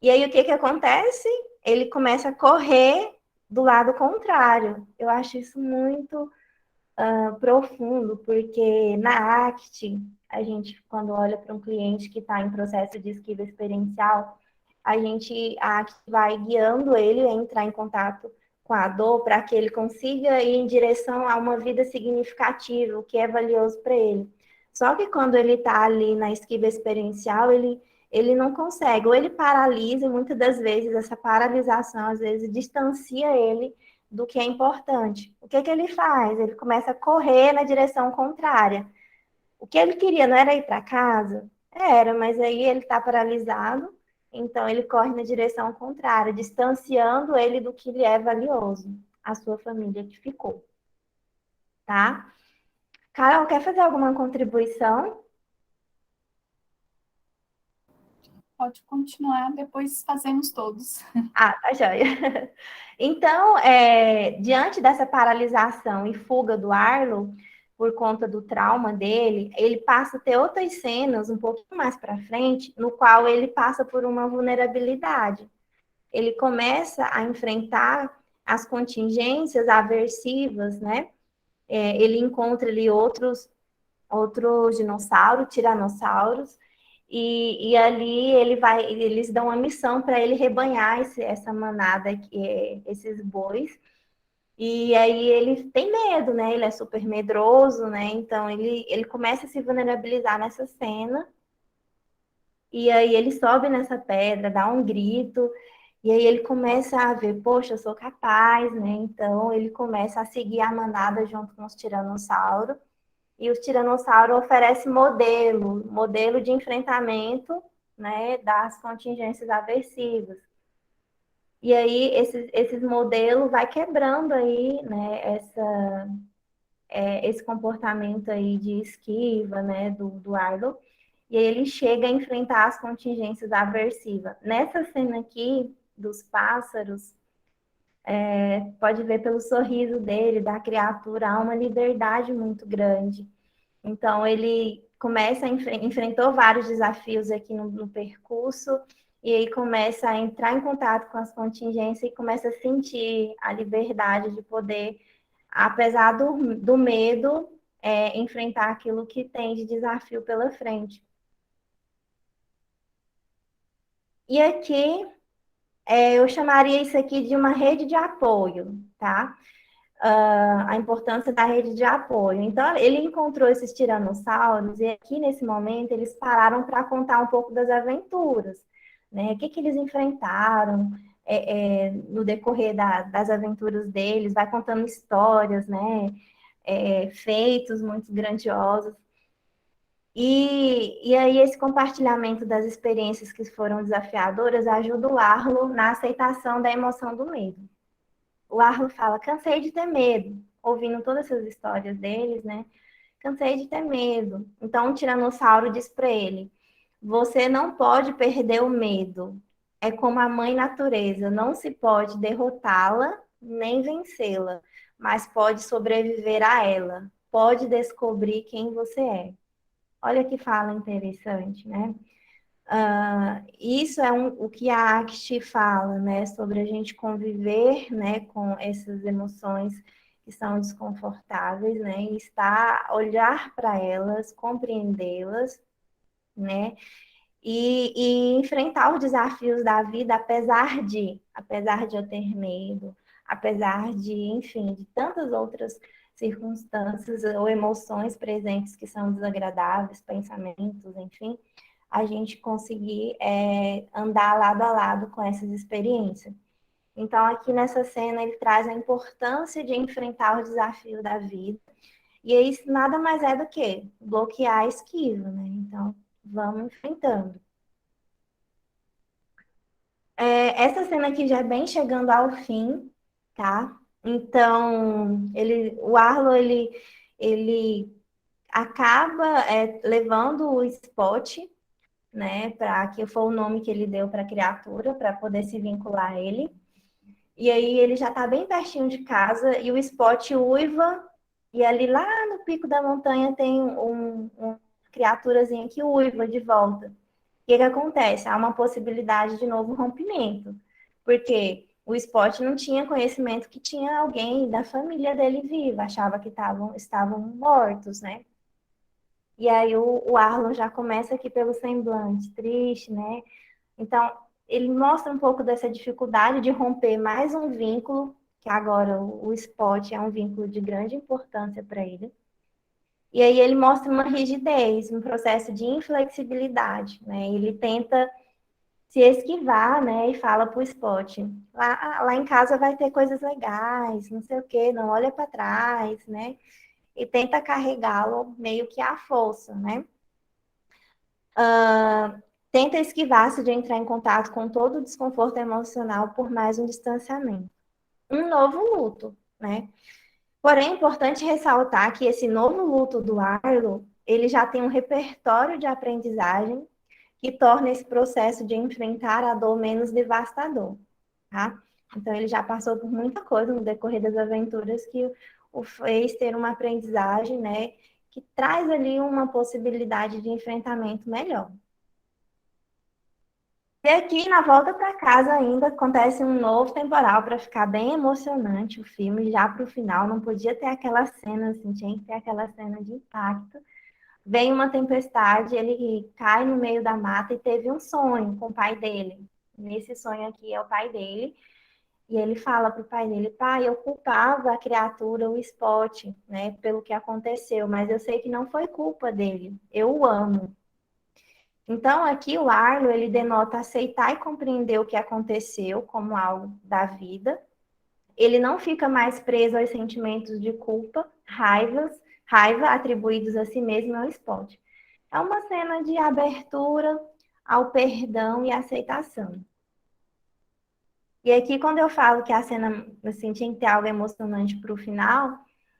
E aí o que acontece? Ele começa a correr do lado contrário. Eu acho isso muito profundo, porque na ACT, a gente, quando olha para um cliente que está em processo de esquiva experiencial, a ACT vai guiando ele a entrar em contato com a dor para que ele consiga ir em direção a uma vida significativa, o que é valioso para ele. Só que quando ele está ali na esquiva experiencial, ele não consegue, ou ele paralisa, e muitas das vezes essa paralisação, às vezes, distancia ele do que é importante. O que ele faz? Ele começa a correr na direção contrária. O que ele queria não era ir para casa? Era, mas aí ele está paralisado, então ele corre na direção contrária, distanciando ele do que lhe é valioso, a sua família que ficou. Tá? Carol, quer fazer alguma contribuição? Pode continuar, depois fazemos todos. Ah, tá joia. Então, diante dessa paralisação e fuga do Arlo, por conta do trauma dele, ele passa a ter outras cenas um pouquinho mais para frente, no qual ele passa por uma vulnerabilidade. Ele começa a enfrentar as contingências aversivas, né? Ele encontra ali outros dinossauros, tiranossauros, e ali eles dão uma missão para ele rebanhar essa manada, esses bois. E aí ele tem medo, né? Ele é super medroso, né? Então ele começa a se vulnerabilizar nessa cena. E aí ele sobe nessa pedra, dá um grito, e aí ele começa a ver, poxa, eu sou capaz, né? Então ele começa a seguir a manada junto com os tiranossauros. E o tiranossauro oferece modelo de enfrentamento, né, das contingências aversivas. E aí esses modelos vai quebrando aí, né, esse comportamento aí de esquiva, né, do Arlo, e aí ele chega a enfrentar as contingências aversivas. Nessa cena aqui dos pássaros, pode ver pelo sorriso dele, da criatura, há uma liberdade muito grande. Então, ele enfrentou vários desafios aqui no percurso, e aí começa a entrar em contato com as contingências e começa a sentir a liberdade de poder, apesar do medo, enfrentar aquilo que tem de desafio pela frente. E aqui, eu chamaria isso aqui de uma rede de apoio, tá? A importância da rede de apoio. Então, ele encontrou esses tiranossauros e aqui, nesse momento, eles pararam para contar um pouco das aventuras, né? O que eles enfrentaram no decorrer das aventuras deles, vai contando histórias, né? Feitos muito grandiosos. E aí, esse compartilhamento das experiências que foram desafiadoras ajuda o Arlo na aceitação da emoção do medo. O Arlo fala, cansei de ter medo, ouvindo todas essas histórias deles, né? Cansei de ter medo. Então, o Tiranossauro diz para ele, você não pode perder o medo. É como a mãe natureza, não se pode derrotá-la nem vencê-la, mas pode sobreviver a ela, pode descobrir quem você é. Olha que fala interessante, né? Isso é o que a ACT fala, né? Sobre a gente conviver, né, com essas emoções que são desconfortáveis, né? E olhar para elas, compreendê-las, né? E enfrentar os desafios da vida, apesar de eu ter medo, apesar de, enfim, de tantas outras circunstâncias ou emoções presentes que são desagradáveis, pensamentos, enfim, a gente conseguir andar lado a lado com essas experiências. Então, aqui nessa cena, ele traz a importância de enfrentar o desafio da vida, e isso nada mais é do que bloquear a esquiva, né? Então, vamos enfrentando. Essa cena aqui já é bem chegando ao fim, tá? Então, o Arlo, ele acaba levando o Spot, né, que foi o nome que ele deu para a criatura, para poder se vincular a ele. E aí ele já está bem pertinho de casa e o Spot uiva, e ali lá no pico da montanha tem uma criaturazinha que uiva de volta. O que acontece? Há uma possibilidade de novo rompimento, porque o Spot não tinha conhecimento que tinha alguém da família dele viva, achava que estavam mortos, né? E aí o Arlon já começa aqui pelo semblante, triste, né? Então, ele mostra um pouco dessa dificuldade de romper mais um vínculo, que agora o Spot é um vínculo de grande importância para ele. E aí ele mostra uma rigidez, um processo de inflexibilidade, né? Ele tenta se esquivar, né? E fala para o Spot, lá em casa vai ter coisas legais, não sei o quê, não olha para trás, né? E tenta carregá-lo meio que à força, né? Tenta esquivar-se de entrar em contato com todo o desconforto emocional por mais um distanciamento. Um novo luto, né? Porém, é importante ressaltar que esse novo luto do Arlo, ele já tem um repertório de aprendizagem que torna esse processo de enfrentar a dor menos devastador, tá? Então, ele já passou por muita coisa no decorrer das aventuras que o fez ter uma aprendizagem, né, que traz ali uma possibilidade de enfrentamento melhor. E aqui, na volta para casa, ainda acontece um novo temporal para ficar bem emocionante o filme, já para o final. Não podia ter aquela cena, assim, tinha que ter aquela cena de impacto. Vem uma tempestade, ele cai no meio da mata e teve um sonho com o pai dele. Nesse sonho aqui é o pai dele. E ele fala para o pai dele, pai, eu culpava a criatura, o Spot, né, pelo que aconteceu, mas eu sei que não foi culpa dele. Eu o amo. Então, aqui o Arlo, ele denota aceitar e compreender o que aconteceu como algo da vida. Ele não fica mais preso aos sentimentos de culpa, raiva atribuídos a si mesmo ao Spot. É uma cena de abertura ao perdão e aceitação. E aqui, quando eu falo que a cena, assim, tinha que ter algo emocionante para o final,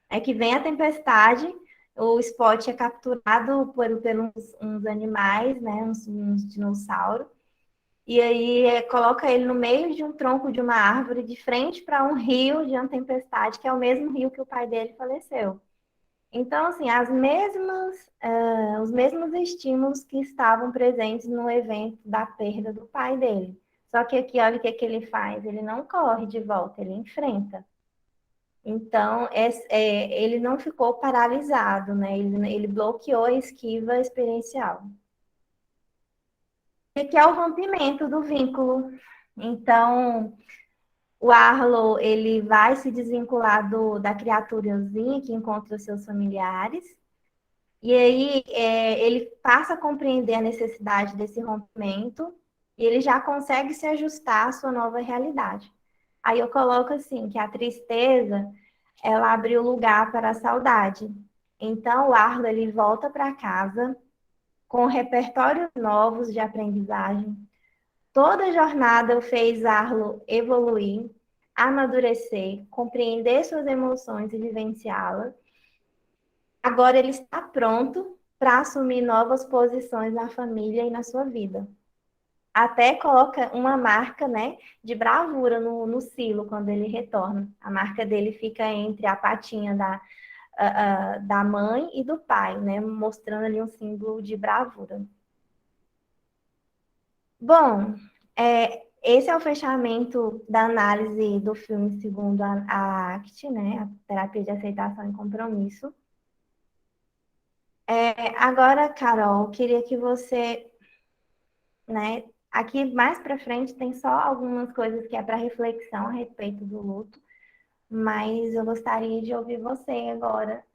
é que vem a tempestade, o Spot é capturado por uns animais, né, uns dinossauros, e aí coloca ele no meio de um tronco de uma árvore, de frente para um rio de uma tempestade, que é o mesmo rio que o pai dele faleceu. Então, assim, os mesmos estímulos que estavam presentes no evento da perda do pai dele. Só que aqui, olha o que ele faz, ele não corre de volta, ele enfrenta. Então, ele não ficou paralisado, né? Ele bloqueou a esquiva experiencial. E que é o rompimento do vínculo. Então, o Arlo, ele vai se desvincular da criaturazinha que encontra os seus familiares, e aí ele passa a compreender a necessidade desse rompimento, e ele já consegue se ajustar à sua nova realidade. Aí eu coloco assim, que a tristeza, ela abriu lugar para a saudade. Então, o Arlo, ele volta para casa com repertórios novos de aprendizagem. Toda a jornada fez Arlo evoluir, amadurecer, compreender suas emoções e vivenciá-las. Agora ele está pronto para assumir novas posições na família e na sua vida. Até coloca uma marca, né, de bravura no silo quando ele retorna. A marca dele fica entre a patinha da mãe e do pai, né, mostrando ali um símbolo de bravura. Bom, esse é o fechamento da análise do filme segundo a ACT, né, a Terapia de Aceitação e Compromisso. Agora, Carol, queria que você, né, aqui mais para frente tem só algumas coisas que é para reflexão a respeito do luto, mas eu gostaria de ouvir você agora,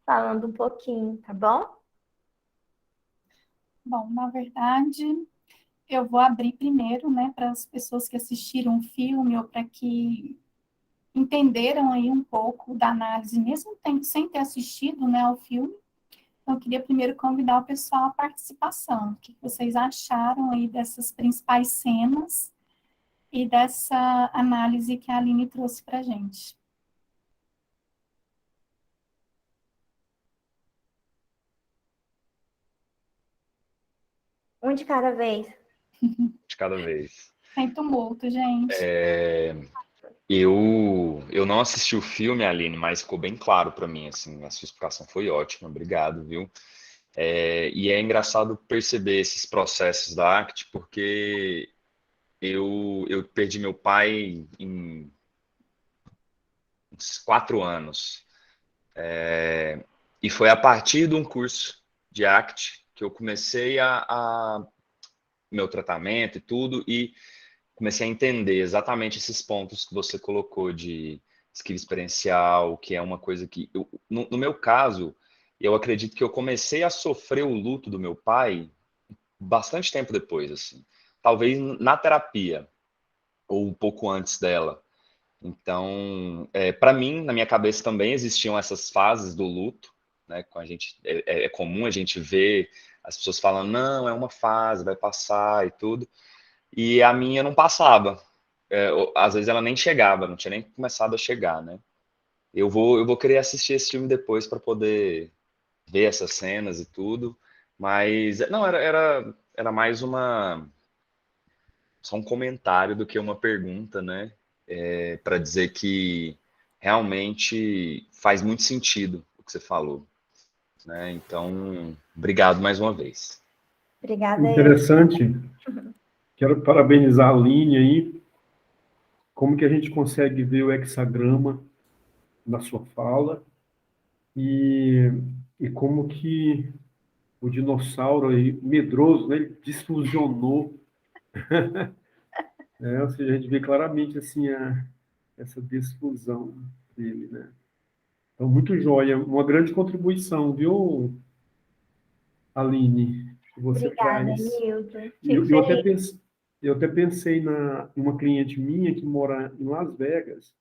falando um pouquinho, tá bom? Bom, na verdade, eu vou abrir primeiro, né, para as pessoas que assistiram o filme ou para que entenderam aí um pouco da análise, mesmo sem ter assistido, né, ao filme. Então, eu queria primeiro convidar o pessoal à participação. O que vocês acharam aí dessas principais cenas e dessa análise que a Aline trouxe para a gente? Um de cada vez. De cada vez. Sem tumulto, gente. Eu não assisti o filme, Aline, mas ficou bem claro para mim, assim, a sua explicação foi ótima, obrigado, viu? E é engraçado perceber esses processos da ACT, porque eu perdi meu pai em uns 4 anos, e foi a partir de um curso de ACT que eu comecei a meu tratamento e tudo, e comecei a entender exatamente esses pontos que você colocou de esquiva experiencial, que é uma coisa que, no meu caso, eu acredito que eu comecei a sofrer o luto do meu pai bastante tempo depois, assim. Talvez na terapia, ou um pouco antes dela. Então, para mim, na minha cabeça também existiam essas fases do luto, né? Com a gente, é comum a gente ver as pessoas falando, não, é uma fase, vai passar e tudo. E a minha não passava. Às vezes ela nem chegava, não tinha nem começado a chegar, né? Eu vou querer assistir esse filme depois para poder ver essas cenas e tudo, mas não, era mais só um comentário do que uma pergunta, né? Para dizer que realmente faz muito sentido o que você falou, né? Então, obrigado mais uma vez. Obrigada. Interessante. Quero parabenizar a Aline aí. Como que a gente consegue ver o hexagrama na sua fala e como que o dinossauro aí, medroso, né, ele desfusionou. Ou seja, a gente vê claramente assim essa desfusão dele, né? Então, muito joia, uma grande contribuição, viu, Aline, que você Obrigada, traz. Nilton. Eu até pensei em uma cliente minha que mora em Las Vegas,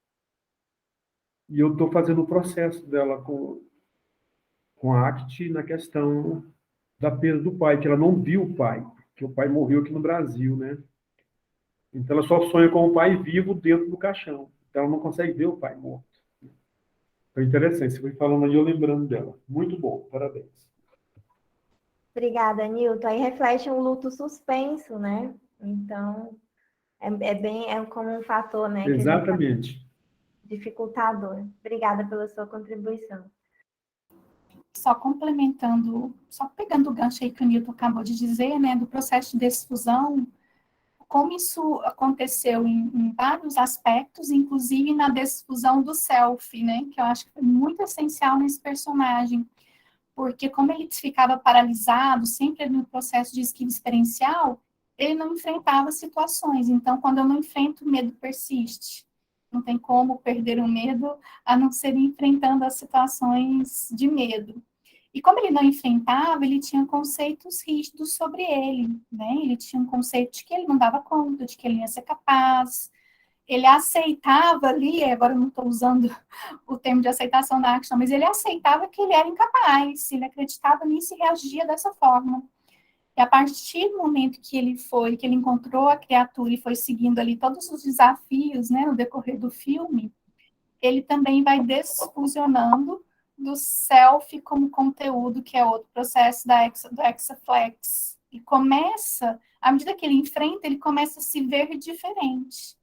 e eu estou fazendo o processo dela com a ACT na questão da perda do pai, que ela não viu o pai, que o pai morreu aqui no Brasil, né? Então ela só sonha com o pai vivo dentro do caixão. Então ela não consegue ver o pai morto. Então interessante, você foi falando aí, eu lembrando dela. Muito bom, parabéns. Obrigada, Nilton. Aí reflete um luto suspenso, né? Então, é como um fator, né? Exatamente. Dificultador. Obrigada pela sua contribuição. Só complementando, só pegando o gancho aí que o Nilton acabou de dizer, né, do processo de desfusão, como isso aconteceu em vários aspectos, inclusive na desfusão do self, né? Que eu acho que foi muito essencial nesse personagem, porque como ele ficava paralisado, sempre no processo de esquiva experiencial, ele não enfrentava situações. Então, quando eu não enfrento, o medo persiste. Não tem como perder o medo, a não ser enfrentando as situações de medo. E como ele não enfrentava, ele tinha conceitos rígidos sobre ele, né? Ele tinha um conceito de que ele não dava conta, de que ele ia ser capaz. Ele aceitava ali, agora eu não estou usando o termo de aceitação da action, mas ele aceitava que ele era incapaz, ele acreditava nisso e reagia dessa forma. E a partir do momento que ele encontrou a criatura e foi seguindo ali todos os desafios, né, no decorrer do filme, ele também vai desfusionando do self como conteúdo, que é outro processo do Hexaflex. E começa, à medida que ele enfrenta, ele começa a se ver diferente.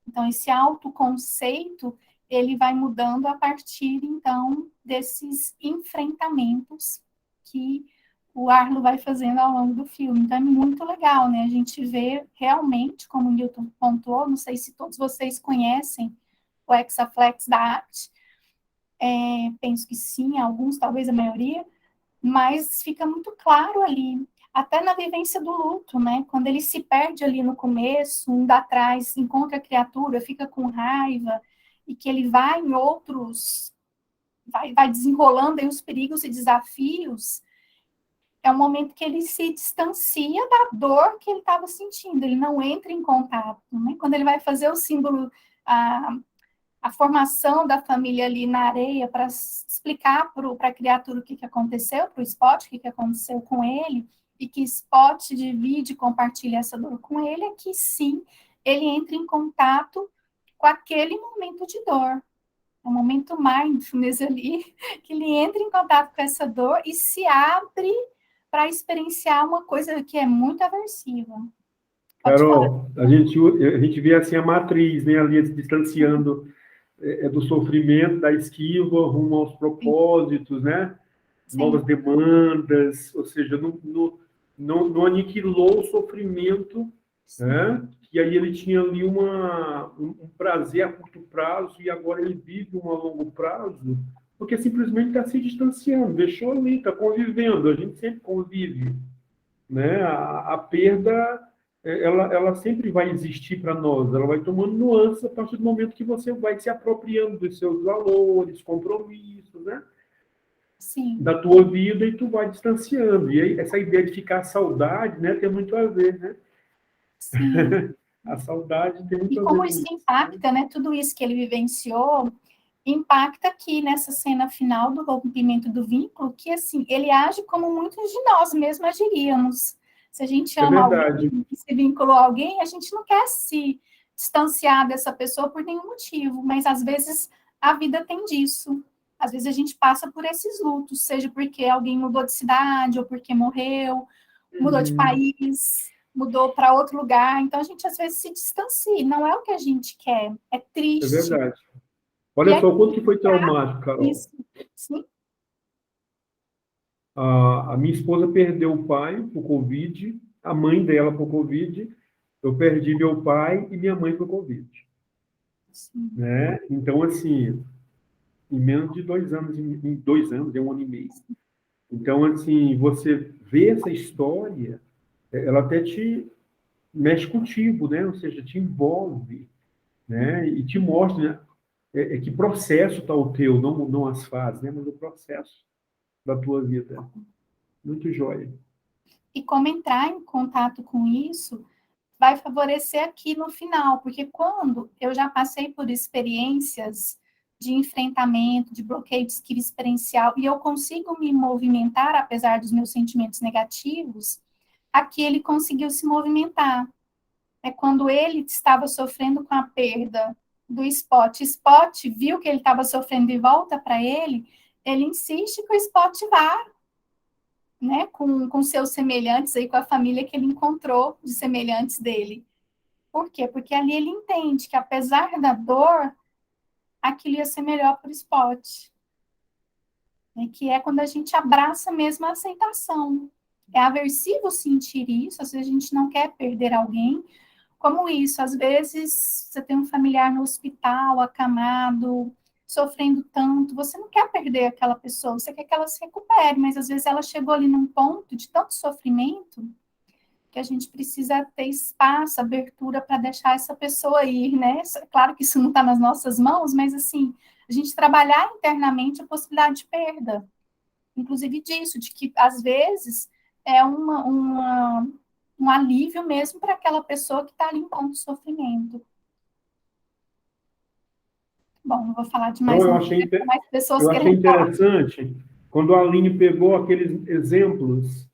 Então, esse autoconceito, ele vai mudando a partir, então, desses enfrentamentos que o Arlo vai fazendo ao longo do filme. Então, é muito legal, né? A gente vê realmente, como o Newton pontuou, não sei se todos vocês conhecem o Hexaflex da ACT, penso que sim, alguns, talvez a maioria, mas fica muito claro ali, até na vivência do luto, né? Quando ele se perde ali no começo, um dá atrás, encontra a criatura, fica com raiva, e que ele vai em outros, vai desenrolando aí os perigos e desafios, é um momento que ele se distancia da dor que ele estava sentindo, ele não entra em contato, né? Quando ele vai fazer o símbolo, a formação da família ali na areia para explicar para a criatura o que aconteceu, para o Spot, o que aconteceu com ele, e que Spot divide e compartilha essa dor com ele, é que sim, ele entra em contato com aquele momento de dor. É um momento mindfulness ali, que ele entra em contato com essa dor e se abre para experienciar uma coisa que é muito aversiva. Pode falar. Carol, a gente vê assim a matriz, né, ali se distanciando do sofrimento, da esquiva, rumo aos propósitos, né? Sim. Novas demandas, ou seja, não aniquilou o sofrimento, né? E aí ele tinha ali um prazer a curto prazo e agora ele vive um a longo prazo, porque simplesmente está se distanciando, deixou ali, está convivendo, a gente sempre convive, né? A perda, ela sempre vai existir para nós, ela vai tomando nuances a partir do momento que você vai se apropriando dos seus valores, compromissos, né? Sim. Da tua vida e tu vai distanciando. E aí, essa ideia de ficar saudade, né, tem muito a ver, né? Sim. A saudade tem muito E a ver como com isso isso. impacta, né? Tudo isso que ele vivenciou impacta aqui nessa cena final do rompimento do vínculo, que assim, ele age como muitos de nós mesmos agiríamos. Se a gente ama alguém, se vinculou a alguém, a gente não quer se distanciar dessa pessoa por nenhum motivo, mas às vezes a vida tem disso. Às vezes a gente passa por esses lutos, seja porque alguém mudou de cidade, ou porque morreu, mudou de país, mudou para outro lugar. Então a gente às vezes se distancia. Não é o que a gente quer. É triste. É verdade. Olha só o quanto que foi traumático, Carol. Isso. Sim. A minha esposa perdeu o pai por Covid, a mãe dela por Covid, eu perdi meu pai e minha mãe por Covid. Sim. Né? Então, assim, em menos de 2 anos, em 2 anos, é 1 ano e meio. Então, assim, você vê essa história, ela até te mexe contigo, né? Ou seja, te envolve, né? E te mostra, né? Que processo está o teu, não as fases, né? Mas o processo da tua vida. Muito joia. E como entrar em contato com isso vai favorecer aqui no final, porque quando eu já passei por experiências de enfrentamento, de bloqueio de esquiva experiencial, e eu consigo me movimentar, apesar dos meus sentimentos negativos, aqui ele conseguiu se movimentar. É quando ele estava sofrendo com a perda do Spot. Spot viu que ele estava sofrendo e volta para ele insiste que o Spot vá, né, com seus semelhantes, aí, com a família que ele encontrou de semelhantes dele. Por quê? Porque ali ele entende que, apesar da dor, aquilo ia ser melhor para o Spot. Que é quando a gente abraça mesmo a aceitação. É aversivo sentir isso, às vezes a gente não quer perder alguém. Como isso, às vezes você tem um familiar no hospital, acamado, sofrendo tanto, você não quer perder aquela pessoa, você quer que ela se recupere, mas às vezes ela chegou ali num ponto de tanto sofrimento que a gente precisa ter espaço, abertura para deixar essa pessoa ir, né? Claro que isso não está nas nossas mãos, mas assim, a gente trabalhar internamente a possibilidade de perda, inclusive disso, de que às vezes é um alívio mesmo para aquela pessoa que está ali em ponto de sofrimento. Bom, não vou falar demais, Então, não, porque tem mais pessoas eu achei querendo falar. interessante quando a Aline pegou aqueles exemplos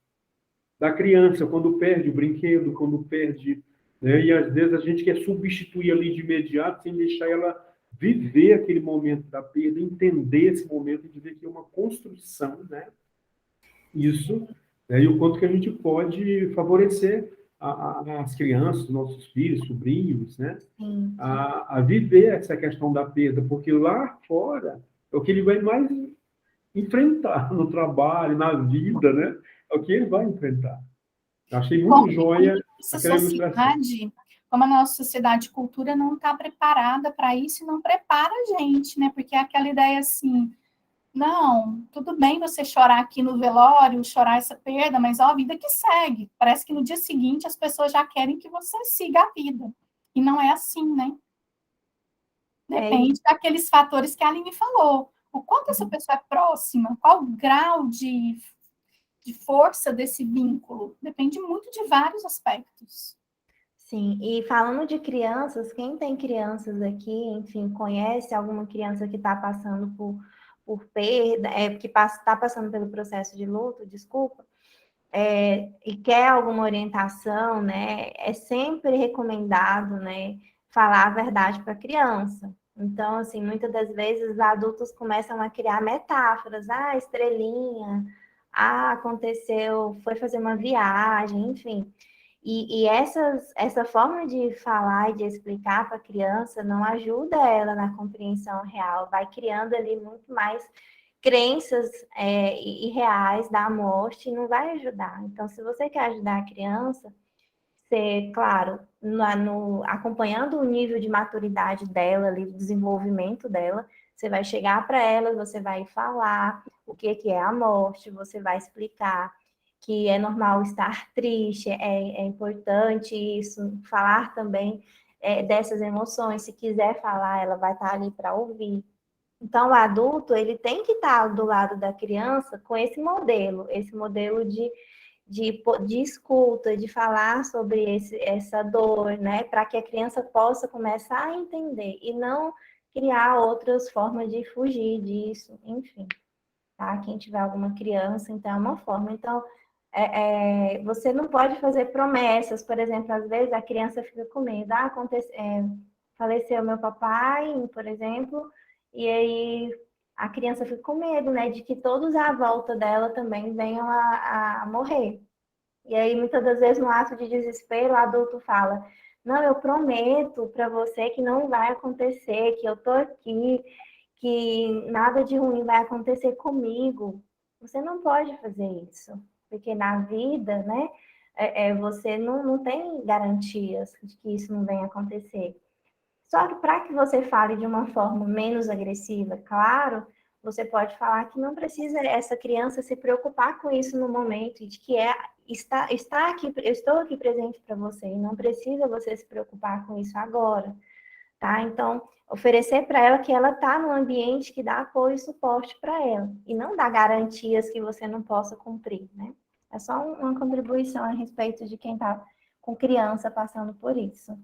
da criança, quando perde o brinquedo, quando perde, né? E às vezes a gente quer substituir ali de imediato, sem deixar ela viver aquele momento da perda, entender esse momento de ver que é uma construção, né? Isso, né? E o quanto que a gente pode favorecer as crianças, nossos filhos, sobrinhos, né? Sim. A viver essa questão da perda, porque lá fora é o que ele vai mais enfrentar no trabalho, na vida, né? É o que ele vai enfrentar. Eu achei muito joia Essa aquela ilustração. sociedade, como a nossa sociedade de cultura não está preparada para isso e não prepara a gente, né? Porque é aquela ideia assim, não, tudo bem você chorar aqui no velório, chorar essa perda, mas ó, a vida que segue. Parece que no dia seguinte as pessoas já querem que você siga a vida. E não é assim, né? Depende daqueles fatores que a Aline falou. O quanto essa pessoa é próxima, qual o grau de força desse vínculo. Depende muito de vários aspectos. Sim, e falando de crianças, quem tem crianças aqui, enfim, conhece alguma criança que está passando por perda, que está passando pelo processo de luto, desculpa, e quer alguma orientação, né, é sempre recomendado, né, falar a verdade para a criança. Então, assim, muitas das vezes os adultos começam a criar metáforas, estrelinha, aconteceu, foi fazer uma viagem, enfim. E essa forma de falar e de explicar para a criança não ajuda ela na compreensão real, vai criando ali muito mais crenças irreais da morte e não vai ajudar. Então, se você quer ajudar a criança, ser, claro, acompanhando o nível de maturidade dela, ali, o desenvolvimento dela, você vai chegar para ela, você vai falar o que é a morte, você vai explicar que é normal estar triste, é importante isso, falar também dessas emoções, se quiser falar, ela vai estar ali para ouvir. Então, o adulto, ele tem que estar do lado da criança com esse modelo de escuta, de falar sobre essa dor, né, para que a criança possa começar a entender e não criar outras formas de fugir disso, enfim, tá? Quem tiver alguma criança, então é uma forma. Então, você não pode fazer promessas, por exemplo, às vezes a criança fica com medo, faleceu meu papai, por exemplo, e aí a criança fica com medo, né, de que todos à volta dela também venham a morrer. E aí, muitas das vezes, no ato de desespero, o adulto fala, não, eu prometo para você que não vai acontecer, que eu tô aqui, que nada de ruim vai acontecer comigo. Você não pode fazer isso, porque na vida, né, você não tem garantias de que isso não venha acontecer. Só que para que você fale de uma forma menos agressiva, claro, você pode falar que não precisa essa criança se preocupar com isso no momento, de que está aqui, eu estou aqui presente para você, e não precisa você se preocupar com isso agora, tá? Então, oferecer para ela que ela está num ambiente que dá apoio e suporte para ela, e não dá garantias que você não possa cumprir, né? É só uma contribuição a respeito de quem está com criança passando por isso.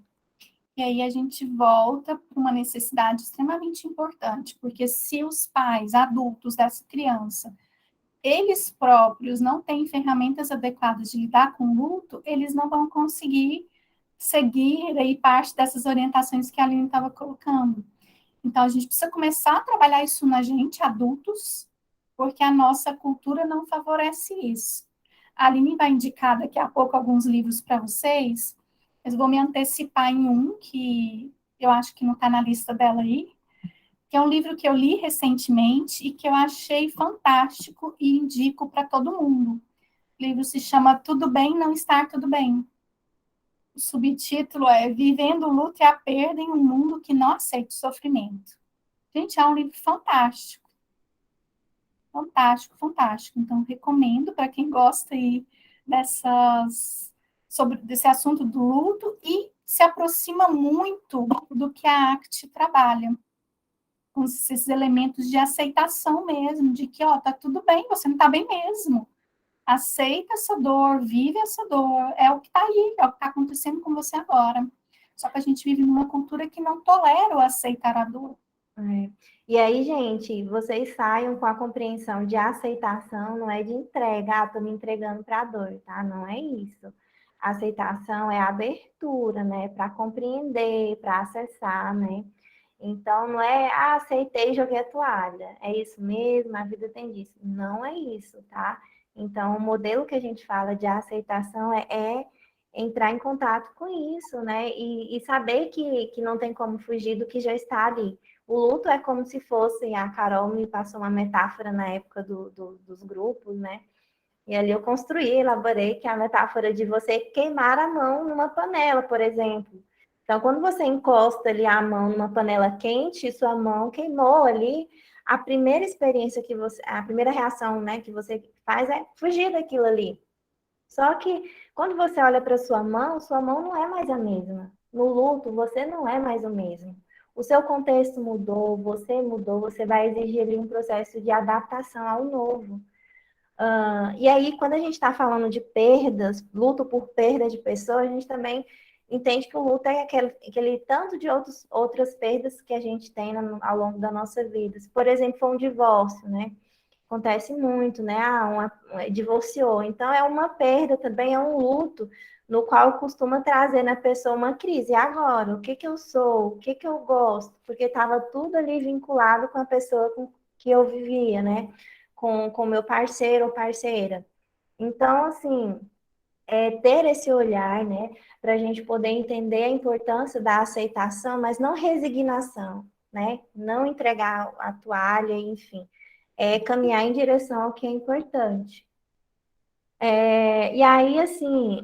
E aí a gente volta para uma necessidade extremamente importante, porque se os pais adultos dessa criança, eles próprios não têm ferramentas adequadas de lidar com o luto, eles não vão conseguir seguir aí parte dessas orientações que a Aline estava colocando. Então, a gente precisa começar a trabalhar isso na gente, adultos, porque a nossa cultura não favorece isso. A Aline vai indicar daqui a pouco alguns livros para vocês, mas vou me antecipar em um que eu acho que não está na lista dela aí, que é um livro que eu li recentemente e que eu achei fantástico e indico para todo mundo. O livro se chama Tudo Bem Não Estar Tudo Bem. O subtítulo é Vivendo o Luto e a Perda em um Mundo que Não Aceita o Sofrimento. Gente, é um livro fantástico. Fantástico, fantástico. Então, recomendo para quem gosta aí desse assunto do luto e se aproxima muito do que a ACT trabalha, com esses elementos de aceitação mesmo, de que, ó, tá tudo bem, você não tá bem mesmo. Aceita essa dor, vive essa dor, é o que tá aí, é o que tá acontecendo com você agora. Só que a gente vive numa cultura que não tolera o aceitar a dor. E aí, gente, vocês saiam com a compreensão de aceitação, não é de entrega, tô me entregando para a dor, tá? Não é isso. A aceitação é a abertura, né? Para compreender, para acessar, né? Então, não é, aceitei e joguei a toalha. É isso mesmo, a vida tem disso. Não é isso, tá? Então, o modelo que a gente fala de aceitação é entrar em contato com isso, né? E saber que não tem como fugir do que já está ali. O luto é como se fosse, a Carol me passou uma metáfora na época dos grupos, né? E ali eu construí, elaborei, que é a metáfora de você queimar a mão numa panela, por exemplo. Então, quando você encosta ali a mão numa panela quente, e sua mão queimou ali, a primeira experiência que você, a primeira reação, né, que você faz é fugir daquilo ali. Só que quando você olha para sua mão não é mais a mesma. No luto, você não é mais o mesmo. O seu contexto mudou, você vai exigir ali um processo de adaptação ao novo. E aí, quando a gente está falando de perdas, luto por perda de pessoas, a gente também entende que o luto é aquele tanto de outras perdas que a gente tem ao longo da nossa vida. Se, por exemplo, for um divórcio, né? Acontece muito, né? Divorciou. Então, é uma perda também, é um luto, no qual costuma trazer na pessoa uma crise. E agora? O que eu sou? O que eu gosto? Porque estava tudo ali vinculado com a pessoa com que eu vivia, né? Com meu parceiro ou parceira. Então, assim, ter esse olhar, né? Para a gente poder entender a importância da aceitação, mas não resignação, né? Não entregar a toalha, enfim. Caminhar em direção ao que é importante. E aí, assim,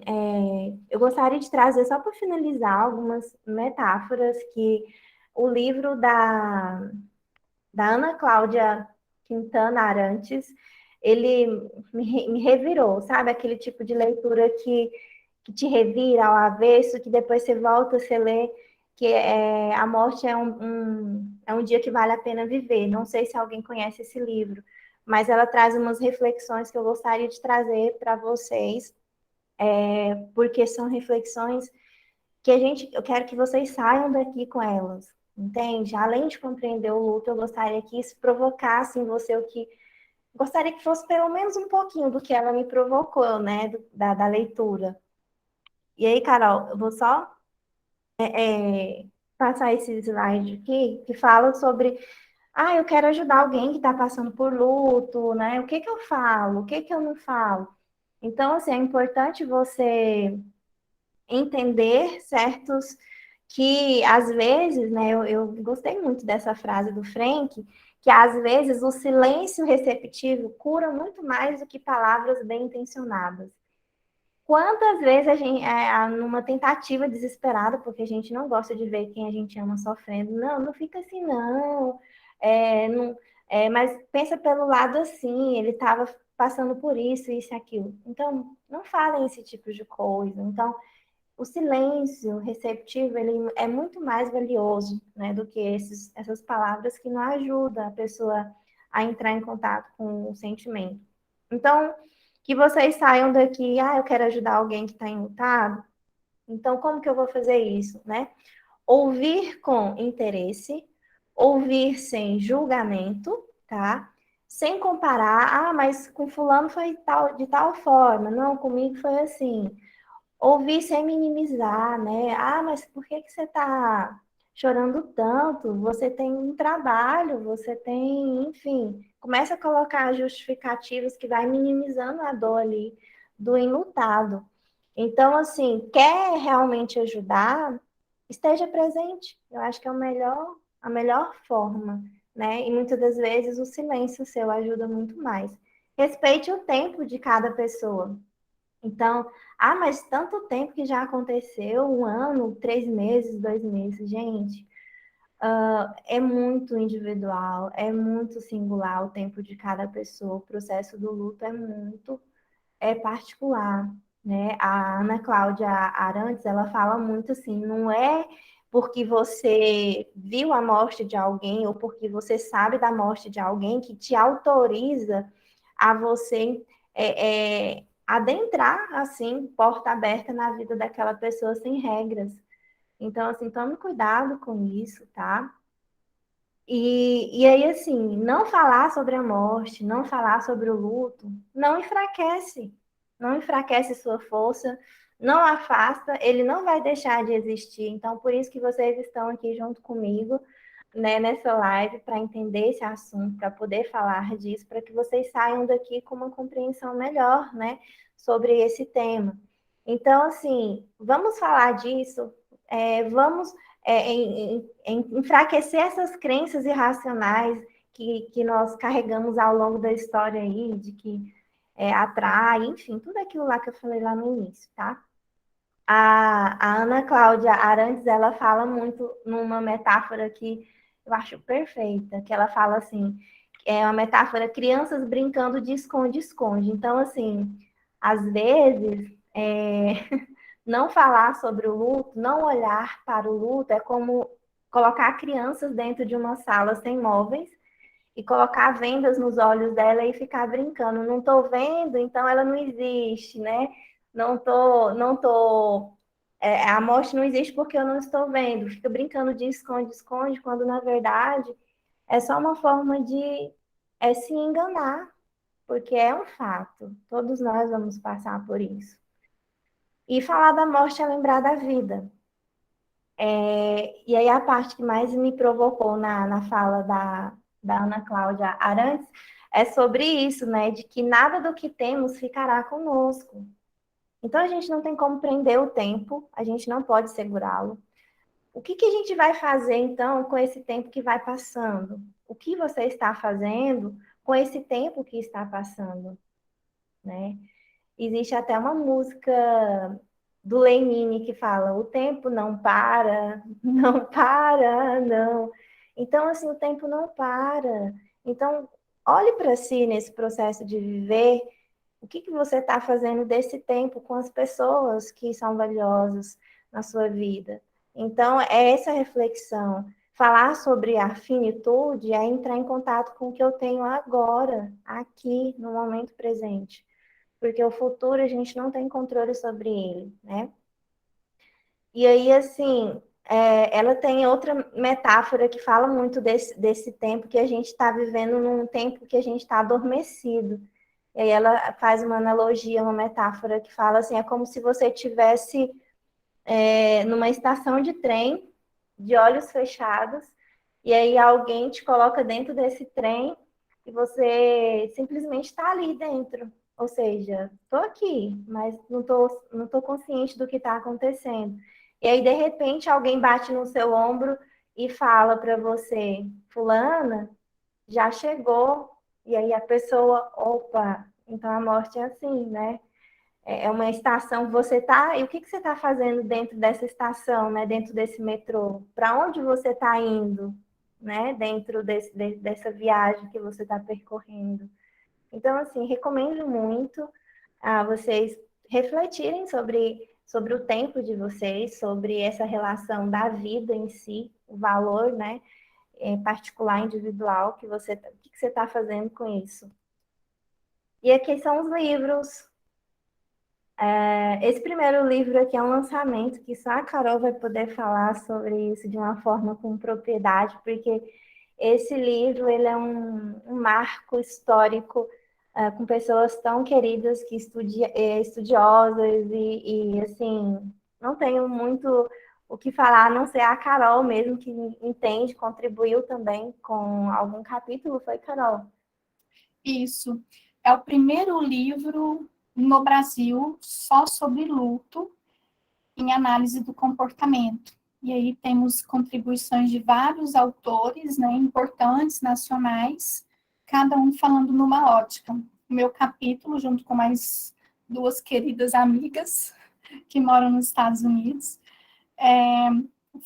eu gostaria de trazer, só para finalizar, algumas metáforas que o livro da Ana Cláudia Quintana Arantes, ele me revirou, sabe? Aquele tipo de leitura que te revira ao avesso, que depois você volta, você lê, que a morte é um dia que vale a pena viver. Não sei se alguém conhece esse livro, mas ela traz umas reflexões que eu gostaria de trazer para vocês, porque são reflexões que eu quero que vocês saiam daqui com elas, entende? Além de compreender o luto, eu gostaria que isso provocasse em você o que gostaria que fosse pelo menos um pouquinho do que ela me provocou, né, da leitura. E aí, Carol, eu vou só passar esse slide aqui, que fala sobre, eu quero ajudar alguém que está passando por luto, né? O que eu falo? O que eu não falo? Então, assim, é importante você entender certos que, às vezes, né? Eu gostei muito dessa frase do Frank, que às vezes o silêncio receptivo cura muito mais do que palavras bem intencionadas. Quantas vezes a gente, numa tentativa desesperada, porque a gente não gosta de ver quem a gente ama sofrendo, não fica assim, não. Mas pensa pelo lado assim, ele estava passando por isso e aquilo. Então, não falem esse tipo de coisa. Então, o silêncio receptivo, ele é muito mais valioso, né, do que essas palavras que não ajudam a pessoa a entrar em contato com o sentimento. Então, que vocês saiam daqui, eu quero ajudar alguém que está enlutado, então como que eu vou fazer isso, né? Ouvir com interesse, ouvir sem julgamento, tá? Sem comparar, mas com fulano foi de tal forma, não, comigo foi assim. Ouvir sem minimizar, né? Mas por que você está chorando tanto? Você tem um trabalho, você tem, enfim, começa a colocar justificativas que vai minimizando a dor ali do enlutado. Então, assim, quer realmente ajudar, esteja presente. Eu acho que é a melhor forma, né? E muitas das vezes o silêncio seu ajuda muito mais. Respeite o tempo de cada pessoa. Então, mas tanto tempo que já aconteceu, 1 ano, 3 meses, 2 meses, gente, é muito individual, é muito singular o tempo de cada pessoa, o processo do luto é particular, né? A Ana Cláudia Arantes, ela fala muito assim, não é porque você viu a morte de alguém ou porque você sabe da morte de alguém que te autoriza a você adentrar, assim, porta aberta na vida daquela pessoa sem regras. Então, assim, tome cuidado com isso, tá? E aí, assim, não falar sobre a morte, não falar sobre o luto, não enfraquece sua força, não afasta, ele não vai deixar de existir. Então, por isso que vocês estão aqui junto comigo, né, nessa live, para entender esse assunto, para poder falar disso, para que vocês saiam daqui com uma compreensão melhor, né, sobre esse tema. Então, assim, vamos falar disso, vamos enfraquecer essas crenças irracionais que nós carregamos ao longo da história aí, de que atrai, enfim, tudo aquilo lá que eu falei lá no início, tá? A Ana Cláudia Arantes, ela fala muito numa metáfora que eu acho perfeita, que ela fala assim, é uma metáfora, crianças brincando de esconde-esconde. Então, assim, às vezes, não falar sobre o luto, não olhar para o luto, é como colocar crianças dentro de uma sala sem móveis e colocar vendas nos olhos dela e ficar brincando. Não estou vendo, então ela não existe, né? A morte não existe porque eu não estou vendo. Fica brincando de esconde-esconde, quando na verdade é só uma forma de se enganar, porque é um fato. Todos nós vamos passar por isso. E falar da morte é lembrar da vida. E aí a parte que mais me provocou na fala da Ana Cláudia Arantes é sobre isso, né? De que nada do que temos ficará conosco. Então a gente não tem como prender o tempo, a gente não pode segurá-lo. O que a gente vai fazer então com esse tempo que vai passando? O que você está fazendo com esse tempo que está passando, né? Existe até uma música do Lenine que fala: o tempo não para, não para, não. Então, assim, o tempo não para. Então, olhe para si nesse processo de viver. O que você está fazendo desse tempo com as pessoas que são valiosas na sua vida? Então, é essa reflexão. Falar sobre a finitude é entrar em contato com o que eu tenho agora, aqui, no momento presente. Porque o futuro a gente não tem controle sobre ele, né? E aí, assim, ela tem outra metáfora que fala muito desse tempo que a gente está vivendo, num tempo que a gente está adormecido. E aí ela faz uma analogia, uma metáfora que fala assim, é como se você estivesse numa estação de trem, de olhos fechados, e aí alguém te coloca dentro desse trem e você simplesmente está ali dentro. Ou seja, estou aqui, mas não tô consciente do que está acontecendo. E aí, de repente, alguém bate no seu ombro e fala para você: fulana, já chegou. E aí a pessoa, opa, então a morte é assim, né? É uma estação que você está... E o que você está fazendo dentro dessa estação, né? Dentro desse metrô? Para onde você está indo, né? Dentro dessa viagem que você está percorrendo. Então, assim, recomendo muito a vocês refletirem sobre o tempo de vocês, sobre essa relação da vida em si, o valor, né? Particular, individual, o que você está fazendo com isso. E aqui são os livros. Esse primeiro livro aqui é um lançamento que só a Carol vai poder falar sobre isso de uma forma com propriedade, porque esse livro ele é um marco histórico com pessoas tão queridas, que estudiosas e assim, não tenho muito o que falar, a não ser a Carol mesmo, que entende, contribuiu também com algum capítulo, foi, Carol? Isso. É o primeiro livro no Brasil só sobre luto em análise do comportamento. E aí temos contribuições de vários autores, né, importantes, nacionais, cada um falando numa ótica. O meu capítulo, junto com mais duas queridas amigas que moram nos Estados Unidos.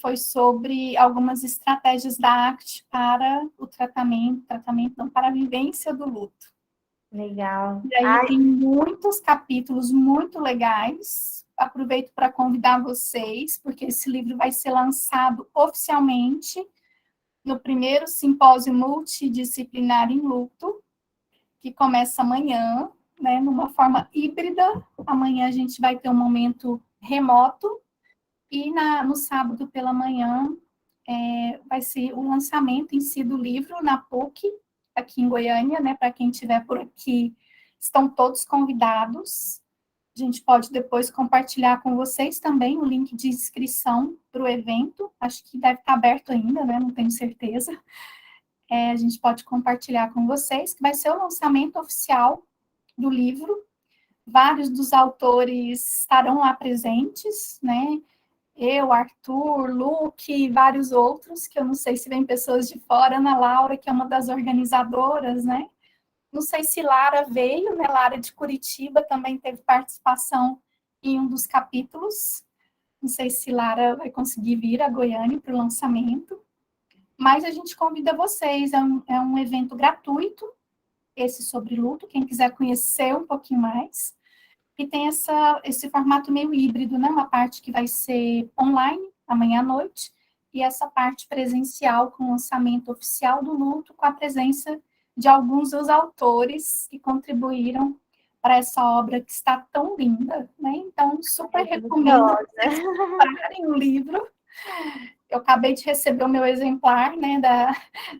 Foi sobre algumas estratégias da ACT para o tratamento não, para a vivência do luto. Legal. E aí tem muitos capítulos muito legais. Aproveito para convidar vocês, porque esse livro vai ser lançado oficialmente no primeiro simpósio multidisciplinar em luto, que começa amanhã, né, numa forma híbrida. Amanhã a gente vai ter um momento remoto, e no sábado pela manhã vai ser o lançamento em si do livro na PUC, aqui em Goiânia, né? Para quem estiver por aqui, estão todos convidados. A gente pode depois compartilhar com vocês também o link de inscrição para o evento. Acho que deve estar aberto ainda, né? Não tenho certeza. A gente pode compartilhar com vocês, que vai ser o lançamento oficial do livro. Vários dos autores estarão lá presentes, né? Eu, Arthur, Luke e vários outros, que eu não sei se vem pessoas de fora, Ana Laura, que é uma das organizadoras, né? Não sei se Lara veio, né? Lara de Curitiba também teve participação em um dos capítulos. Não sei se Lara vai conseguir vir a Goiânia para o lançamento. Mas a gente convida vocês, é um evento gratuito, esse sobre luto, quem quiser conhecer um pouquinho mais. E tem esse formato meio híbrido, né? Uma parte que vai ser online, amanhã à noite, e essa parte presencial, com o lançamento oficial do luto, com a presença de alguns dos autores que contribuíram para essa obra que está tão linda, né? Então, super recomendo vocês comprarem o livro. Eu acabei de receber o meu exemplar, né,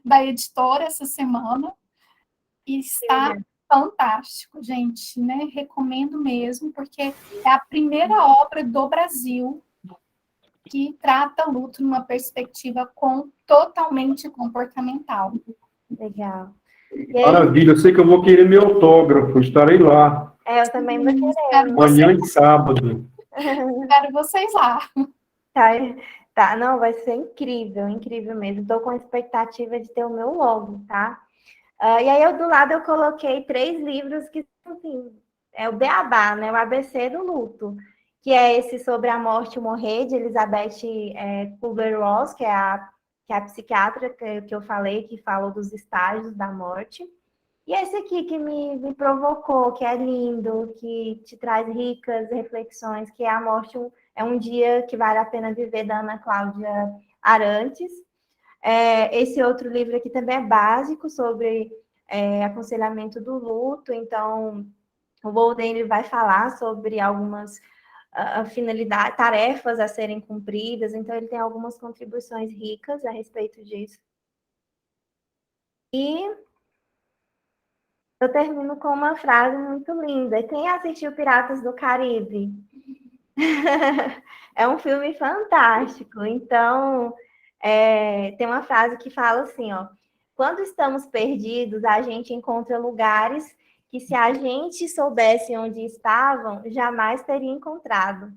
da editora essa semana, e está fantástico, gente, né? Recomendo mesmo, porque é a primeira obra do Brasil que trata luto numa perspectiva totalmente comportamental. Legal. Maravilha, eu sei que eu vou querer meu autógrafo, estarei lá. Eu também vou querer. Amanhã e sábado. Espero vocês lá. Tá, não, vai ser incrível, incrível mesmo. Estou com a expectativa de ter o meu logo, tá? E aí, do lado, eu coloquei 3 livros que, assim, é o beabá, né? O ABC do luto, que é esse sobre a morte e o morrer, de Elizabeth Kubler-Ross, que é a psiquiatra que eu falei, que falou dos estágios da morte. E esse aqui que me provocou, que é lindo, que te traz ricas reflexões, que é A Morte é um Dia que Vale a Pena Viver, da Ana Cláudia Arantes. Esse outro livro aqui também é básico, sobre aconselhamento do luto. Então, o Bolden ele vai falar sobre algumas finalidades, tarefas a serem cumpridas. Então, ele tem algumas contribuições ricas a respeito disso. E eu termino com uma frase muito linda. Quem assistiu Piratas do Caribe? É um filme fantástico. Então, tem uma frase que fala assim, ó: quando estamos perdidos, a gente encontra lugares que, se a gente soubesse onde estavam, jamais teria encontrado.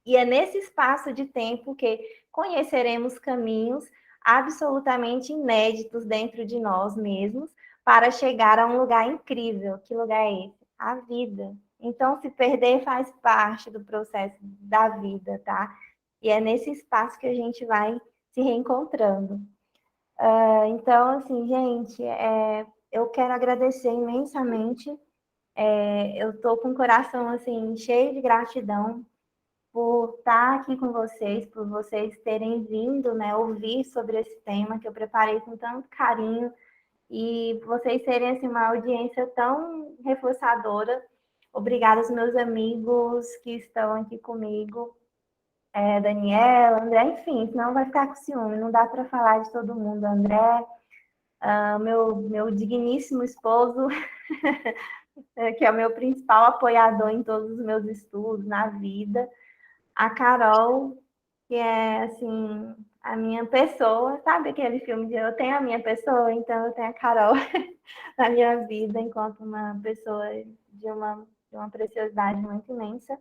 E é nesse espaço de tempo que conheceremos caminhos absolutamente inéditos dentro de nós mesmos para chegar a um lugar incrível. Que lugar é esse? A vida. Então, se perder faz parte do processo da vida, tá? E é nesse espaço que a gente vai se reencontrando. Então, assim, gente, eu quero agradecer imensamente. Eu estou com o coração, assim, cheio de gratidão por estar aqui com vocês, por vocês terem vindo, né, ouvir sobre esse tema que eu preparei com tanto carinho, e vocês serem, assim, uma audiência tão reforçadora. Obrigada aos meus amigos que estão aqui comigo, Daniela, André, enfim, senão vai ficar com ciúme, não dá para falar de todo mundo. André, meu digníssimo esposo, que é o meu principal apoiador em todos os meus estudos, na vida. A Carol, que é, assim, a minha pessoa, sabe aquele filme de Eu Tenho a Minha Pessoa? Então, eu tenho a Carol na minha vida enquanto uma pessoa de uma preciosidade muito imensa.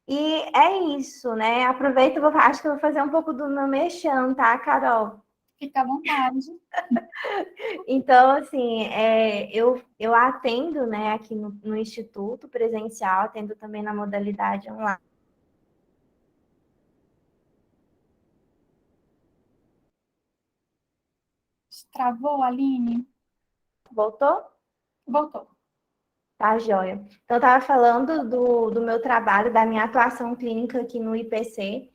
E é isso, né? Aproveito, acho que eu vou fazer um pouco do meu mexão, tá, Carol? Fica à vontade. Então, assim, eu atendo, né, aqui no Instituto presencial, atendo também na modalidade online. Travou, Aline? Voltou? Voltou. Tá, joia. Então, eu estava falando do meu trabalho, da minha atuação clínica aqui no IPC.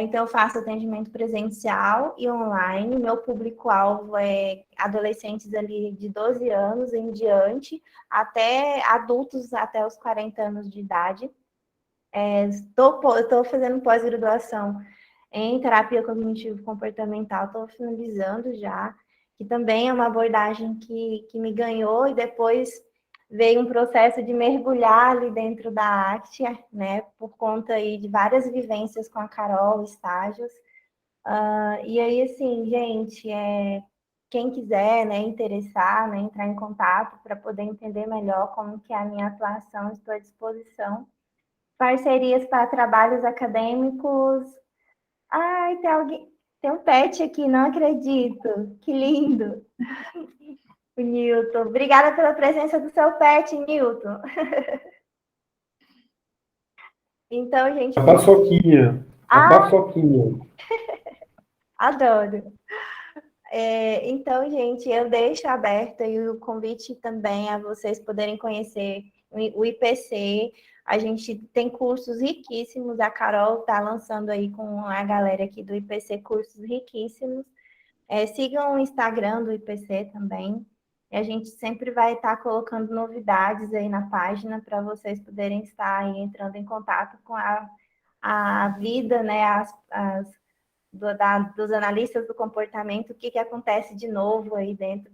Então, eu faço atendimento presencial e online. Meu público-alvo é adolescentes ali de 12 anos em diante, até adultos até os 40 anos de idade. Estou fazendo pós-graduação em terapia cognitivo-comportamental, estou finalizando já, que também é uma abordagem que me ganhou, e depois veio um processo de mergulhar ali dentro da ACT, né, por conta aí de várias vivências com a Carol, estágios. E aí, assim, gente, quem quiser, né, interessar, né, entrar em contato para poder entender melhor como que é a minha atuação, estou à disposição. Parcerias para trabalhos acadêmicos. Ai, tem um pet aqui, não acredito. Que lindo. O Newton. Obrigada pela presença do seu pet, Newton. Então, gente. A paçoquinha. A Ah, paçoquinha. adoro. Então, gente, eu deixo aberto aí o convite também a vocês poderem conhecer o IPC. A gente tem cursos riquíssimos. A Carol está lançando aí com a galera aqui do IPC cursos riquíssimos. Sigam o Instagram do IPC também. E a gente sempre vai estar colocando novidades aí na página para vocês poderem estar aí entrando em contato com a vida, né? Dos analistas do comportamento, o que acontece de novo aí dentro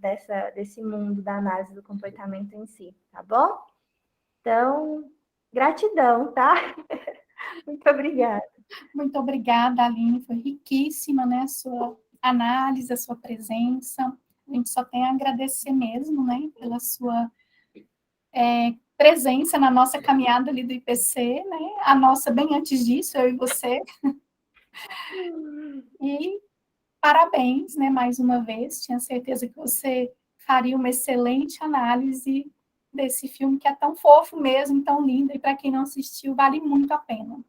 desse mundo da análise do comportamento em si, tá bom? Então, gratidão, tá? Muito obrigada. Muito obrigada, Aline. Foi riquíssima, né, a sua análise, a sua presença. A gente só tem a agradecer mesmo, né, pela sua presença na nossa caminhada ali do IPC, né? A nossa bem antes disso, eu e você. E parabéns, né, mais uma vez. Tinha certeza que você faria uma excelente análise desse filme que é tão fofo mesmo, tão lindo, e para quem não assistiu, vale muito a pena.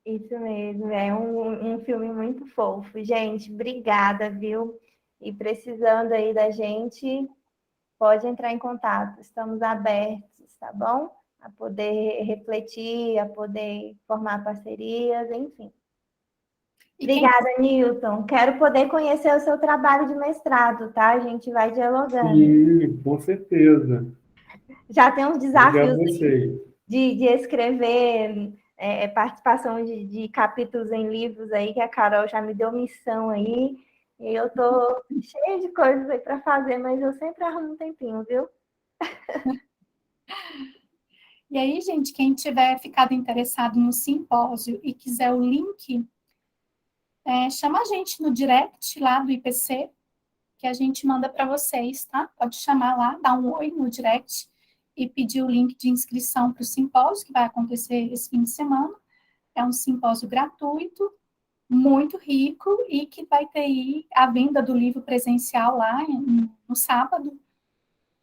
Isso mesmo, é um filme muito fofo. Gente, obrigada, viu? E precisando aí da gente, pode entrar em contato. Estamos abertos, tá bom? A poder refletir, a poder formar parcerias, enfim. Obrigada, Newton. Quero poder conhecer o seu trabalho de mestrado, tá? A gente vai dialogando. Sim, com certeza. Já tem uns desafios Obrigado a vocês. de escrever participação de capítulos em livros aí, que a Carol já me deu missão aí. E eu tô cheia de coisas aí para fazer, mas eu sempre arrumo um tempinho, viu? E aí, gente, quem tiver ficado interessado no simpósio e quiser o link, chama a gente no direct lá do IPC, que a gente manda para vocês, tá? Pode chamar lá, dar um oi no direct e pedir o link de inscrição para o simpósio, que vai acontecer esse fim de semana. É um simpósio gratuito, muito rico, e que vai ter aí a venda do livro presencial lá no sábado,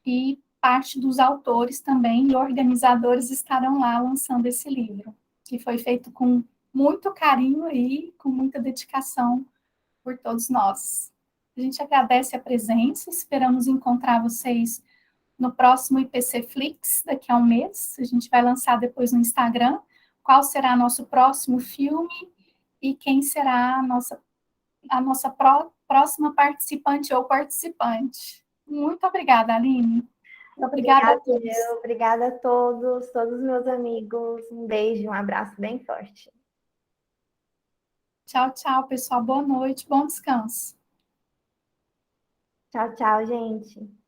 e parte dos autores também e organizadores estarão lá lançando esse livro, que foi feito com muito carinho e com muita dedicação por todos nós. A gente agradece a presença, esperamos encontrar vocês no próximo IPC Flix, daqui a um mês. A gente vai lançar depois no Instagram qual será nosso próximo filme e quem será a nossa próxima participante ou participante. Muito obrigada, Aline. Obrigada a todos. Obrigada a todos os meus amigos. Um beijo, um abraço bem forte. Tchau, tchau, pessoal. Boa noite, bom descanso. Tchau, tchau, gente.